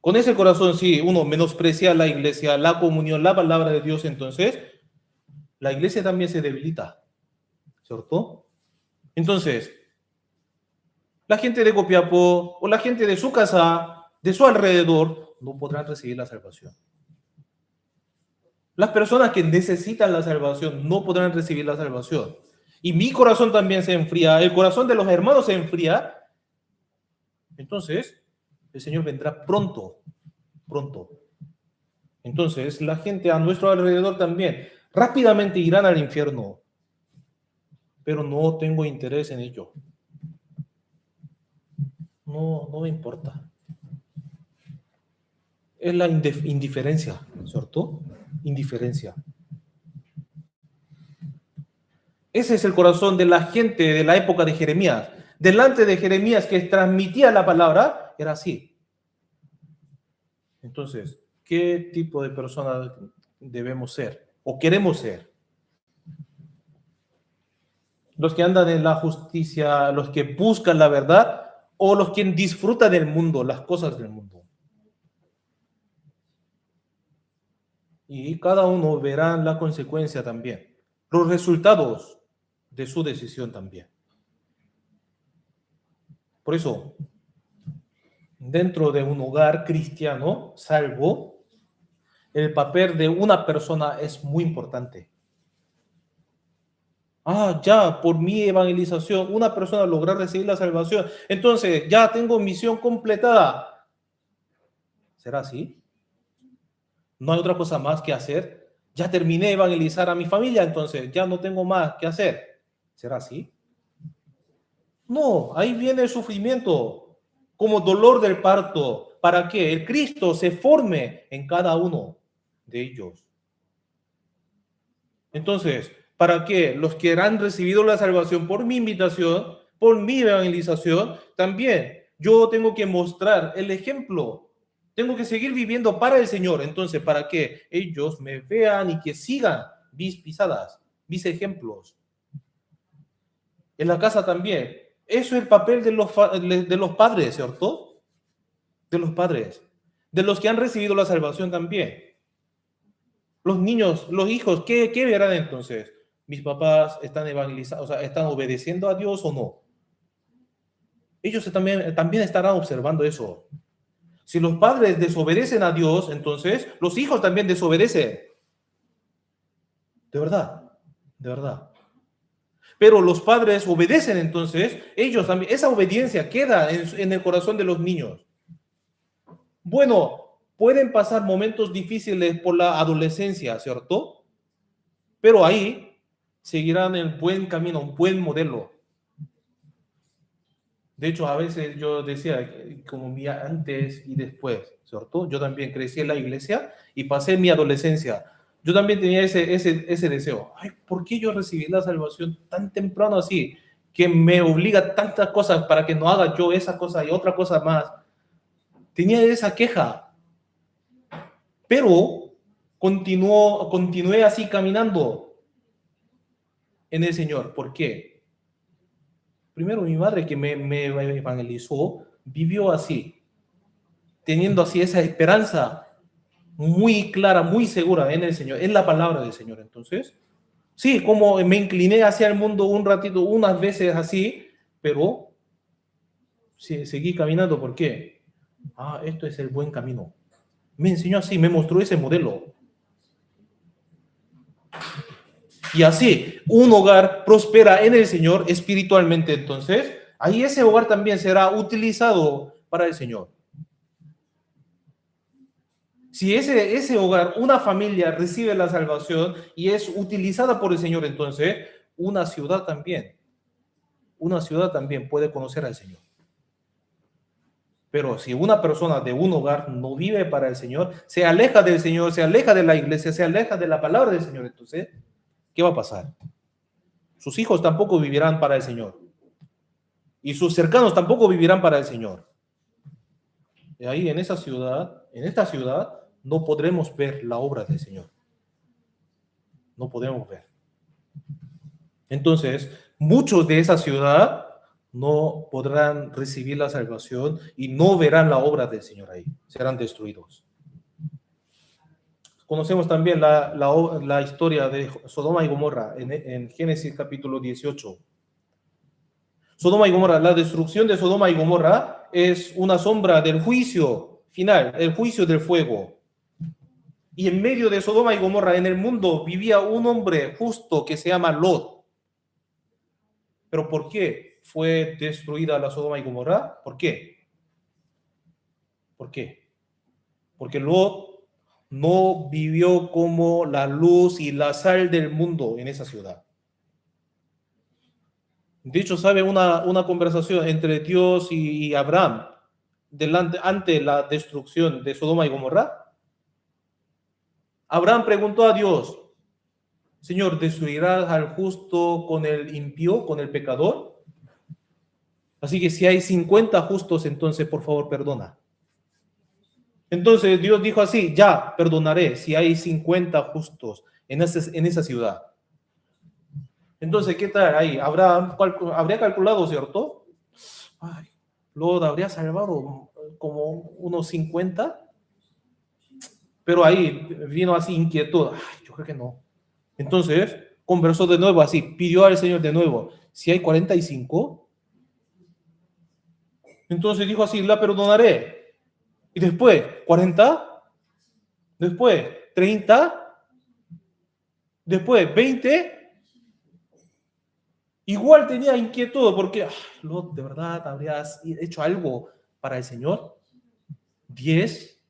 Con ese corazón, si uno menosprecia la iglesia, la comunión, la palabra de Dios, entonces la iglesia también se debilita, ¿cierto? Entonces, la gente de Copiapó o la gente de su casa, de su alrededor, no podrán recibir la salvación. Las personas que necesitan la salvación no podrán recibir la salvación. Y mi corazón también se enfría, el corazón de los hermanos se enfría. Entonces, el Señor vendrá pronto. Entonces, la gente a nuestro alrededor también rápidamente irán al infierno, pero no tengo interés en ello. No me importa. Es la indiferencia, ¿cierto? Indiferencia. Ese es el corazón de la gente de la época de Jeremías. Delante de Jeremías, que transmitía la palabra, era así. Entonces, ¿qué tipo de persona debemos ser o queremos ser? ¿Los que andan en la justicia, los que buscan la verdad, o los que disfrutan del mundo, las cosas del mundo? Y cada uno verá la consecuencia también, los resultados de su decisión también. Por eso, dentro de un hogar cristiano salvo, el papel de una persona es muy importante. Ya, por mi evangelización, una persona logra recibir la salvación. Entonces, ya tengo misión completada. ¿Será así? ¿No hay otra cosa más que hacer? Ya terminé de evangelizar a mi familia, entonces ya no tengo más que hacer. ¿Será así? No, ahí viene el sufrimiento, como dolor del parto, para que el Cristo se forme en cada uno de ellos. Entonces, para que los que han recibido la salvación por mi invitación, por mi evangelización, también yo tengo que mostrar el ejemplo. Tengo que seguir viviendo para el Señor. Entonces, para que ellos me vean y que sigan mis pisadas, mis ejemplos. En la casa también. Eso es el papel de los padres, ¿cierto? De los padres. De los que han recibido la salvación también. Los niños, los hijos, ¿qué verán entonces? ¿Mis papás están evangelizando, o sea, están obedeciendo a Dios o no? Ellos también estarán observando eso. Si los padres desobedecen a Dios, entonces los hijos también desobedecen. De verdad, de verdad. Pero los padres obedecen, entonces ellos también, esa obediencia queda en el corazón de los niños. Bueno, pueden pasar momentos difíciles por la adolescencia, ¿cierto? Pero ahí seguirán el buen camino, un buen modelo. De hecho, a veces yo decía, como mi antes y después, ¿cierto? Yo también crecí en la iglesia y pasé mi adolescencia. Yo también tenía ese deseo. Ay, ¿por qué yo recibí la salvación tan temprano así? Que me obliga a tantas cosas para que no haga yo esa cosa y otra cosa más. Tenía esa queja. Pero continué así caminando en el Señor. ¿Por qué? Primero, mi madre que me evangelizó, vivió así, teniendo así esa esperanza muy clara, muy segura en el Señor, en la palabra del Señor. Entonces, sí, como me incliné hacia el mundo un ratito, unas veces así, pero sí, seguí caminando. ¿Por qué? Esto es el buen camino. Me enseñó así, me mostró ese modelo. Y así, un hogar prospera en el Señor espiritualmente, entonces, ahí ese hogar también será utilizado para el Señor. Si ese hogar, una familia recibe la salvación y es utilizada por el Señor, entonces, una ciudad también puede conocer al Señor. Pero si una persona de un hogar no vive para el Señor, se aleja del Señor, se aleja de la iglesia, se aleja de la palabra del Señor, entonces, ¿qué va a pasar? Sus hijos tampoco vivirán para el Señor. Y sus cercanos tampoco vivirán para el Señor. Y ahí en esta ciudad, no podremos ver la obra del Señor. No podemos ver. Entonces, muchos de esa ciudad no podrán recibir la salvación y no verán la obra del Señor ahí. Serán destruidos. Conocemos también la historia de Sodoma y Gomorra en Génesis capítulo 18. Sodoma y Gomorra, la destrucción de Sodoma y Gomorra es una sombra del juicio final, el juicio del fuego. Y en medio de Sodoma y Gomorra, en el mundo, vivía un hombre justo que se llama Lot. ¿Pero por qué fue destruida la Sodoma y Gomorra? ¿Por qué? ¿Por qué? Porque Lot no vivió como la luz y la sal del mundo en esa ciudad. De hecho, ¿sabe una conversación entre Dios y Abraham ante la destrucción de Sodoma y Gomorra? Abraham preguntó a Dios, Señor, ¿destruirás al justo con el impío, con el pecador? Así que si hay 50 justos, entonces por favor perdona. Entonces Dios dijo así, ya perdonaré si hay 50 justos en esa ciudad. Entonces, ¿qué tal ahí? Abraham habría calculado, ¿cierto? Ay, Lot habría salvado como unos 50, pero ahí vino así inquietud. Ay, yo creo que no. Entonces, conversó de nuevo así, pidió al Señor de nuevo, si hay 45, entonces dijo así, la perdonaré. Y después, 40, después, 30, después, 20. Igual tenía inquietud porque, Lot, ¿de verdad habrías hecho algo para el Señor? 10.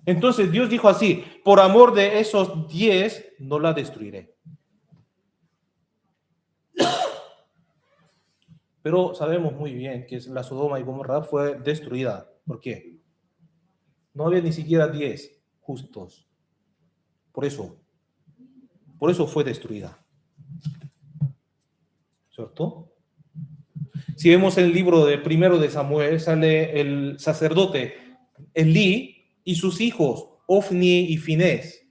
Entonces Dios dijo así, por amor de esos 10, no la destruiré. Pero sabemos muy bien que la Sodoma y Gomorra fue destruida. ¿Por qué? No había ni siquiera 10 justos. Por eso fue destruida. ¿Cierto? Si vemos el libro de primero de Samuel, sale el sacerdote Elí y sus hijos, Ofni y Finés.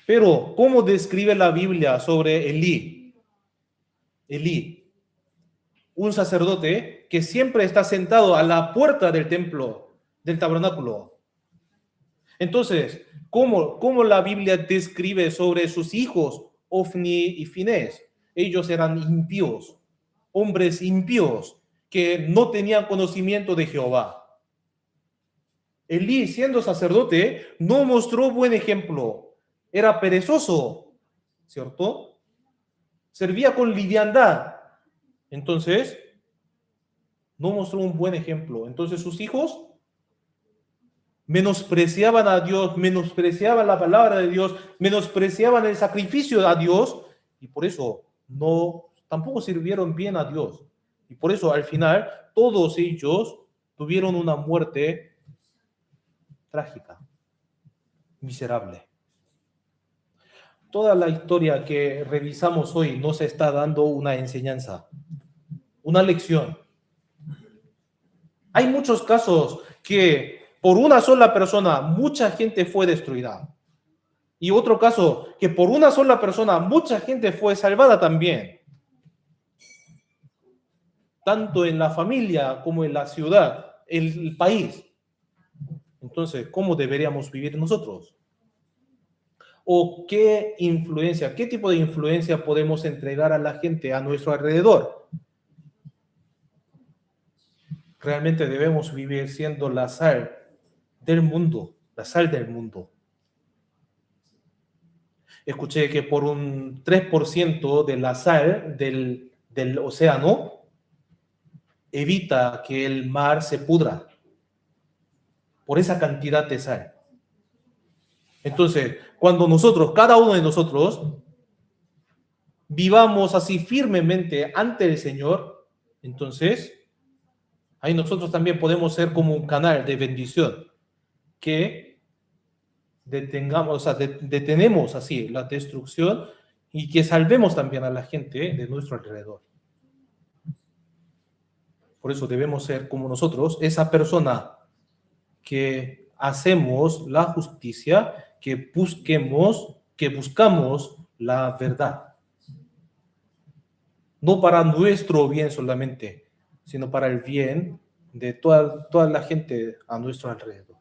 Pero, ¿cómo describe la Biblia sobre Elí? Elí, un sacerdote que siempre está sentado a la puerta del templo, del tabernáculo. Entonces, ¿cómo la Biblia describe sobre sus hijos, Ofni y Finés? Ellos eran impíos, hombres impíos que no tenían conocimiento de Jehová. Elí, siendo sacerdote, no mostró buen ejemplo. Era perezoso, ¿cierto? Servía con liviandad. Entonces, no mostró un buen ejemplo. Entonces, sus hijos menospreciaban a Dios, menospreciaban la palabra de Dios, menospreciaban el sacrificio a Dios, y por eso tampoco sirvieron bien a Dios. Y por eso, al final, todos ellos tuvieron una muerte trágica, miserable. Toda la historia que revisamos hoy nos está dando una enseñanza, una lección. Hay muchos casos que por una sola persona mucha gente fue destruida. Y otro caso que por una sola persona mucha gente fue salvada también. Tanto en la familia como en la ciudad, en el país. Entonces, ¿cómo deberíamos vivir nosotros? ¿O qué tipo de influencia podemos entregar a la gente a nuestro alrededor? Realmente debemos vivir siendo la sal del mundo, la sal del mundo. Escuché que por un 3% de la sal del océano evita que el mar se pudra por esa cantidad de sal. Entonces, cuando cada uno de nosotros, vivamos así firmemente ante el Señor, entonces, ahí nosotros también podemos ser como un canal de bendición que detenemos así la destrucción y que salvemos también a la gente de nuestro alrededor. Por eso debemos ser como nosotros, esa persona que hacemos la justicia, que buscamos la verdad. No para nuestro bien solamente, sino para el bien de toda la gente a nuestro alrededor.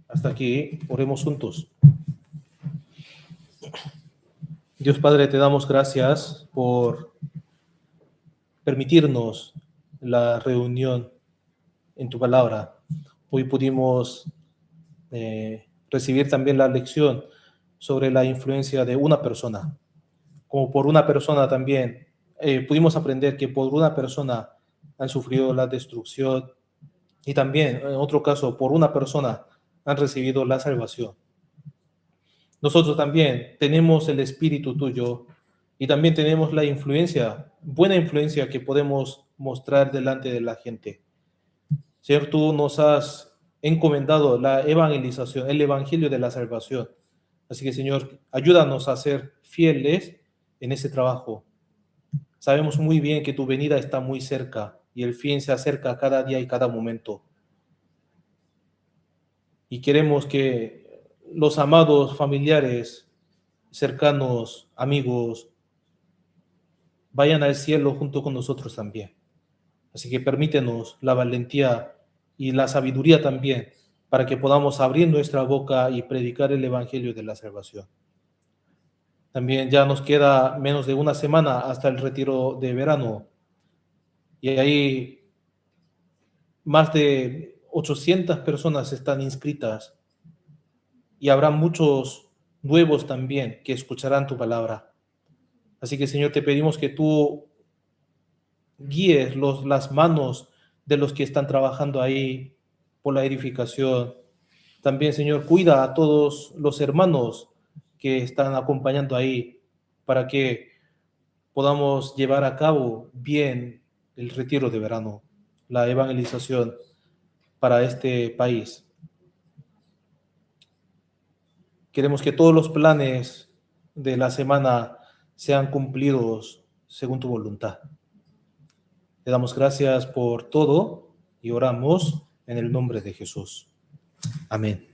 Hasta aquí, oremos juntos. Dios Padre, te damos gracias por permitirnos la reunión en tu palabra. Hoy pudimos recibir también la lección sobre la influencia de una persona. Como por una persona también pudimos aprender que por una persona han sufrido la destrucción y también, en otro caso, por una persona han recibido la salvación. Nosotros también tenemos el Espíritu tuyo y también tenemos la buena influencia que podemos mostrar delante de la gente. Señor, tú nos has encomendado la evangelización, el evangelio de la salvación. Así que, Señor, ayúdanos a ser fieles en ese trabajo. Sabemos muy bien que tu venida está muy cerca y el fin se acerca cada día y cada momento. Y queremos que los amados familiares, cercanos, amigos, vayan al cielo junto con nosotros también. Así que permítenos la valentía y la sabiduría también para que podamos abrir nuestra boca y predicar el evangelio de la salvación. También ya nos queda menos de una semana hasta el retiro de verano y ahí más de 800 personas están inscritas y habrá muchos nuevos también que escucharán tu palabra. Así que, Señor, te pedimos que tú guíes las manos de los que están trabajando ahí por la edificación. También, Señor, cuida a todos los hermanos que están acompañando ahí para que podamos llevar a cabo bien el retiro de verano, la evangelización para este país. Queremos que todos los planes de la semana sean cumplidos según tu voluntad. Te damos gracias por todo y oramos en el nombre de Jesús. Amén.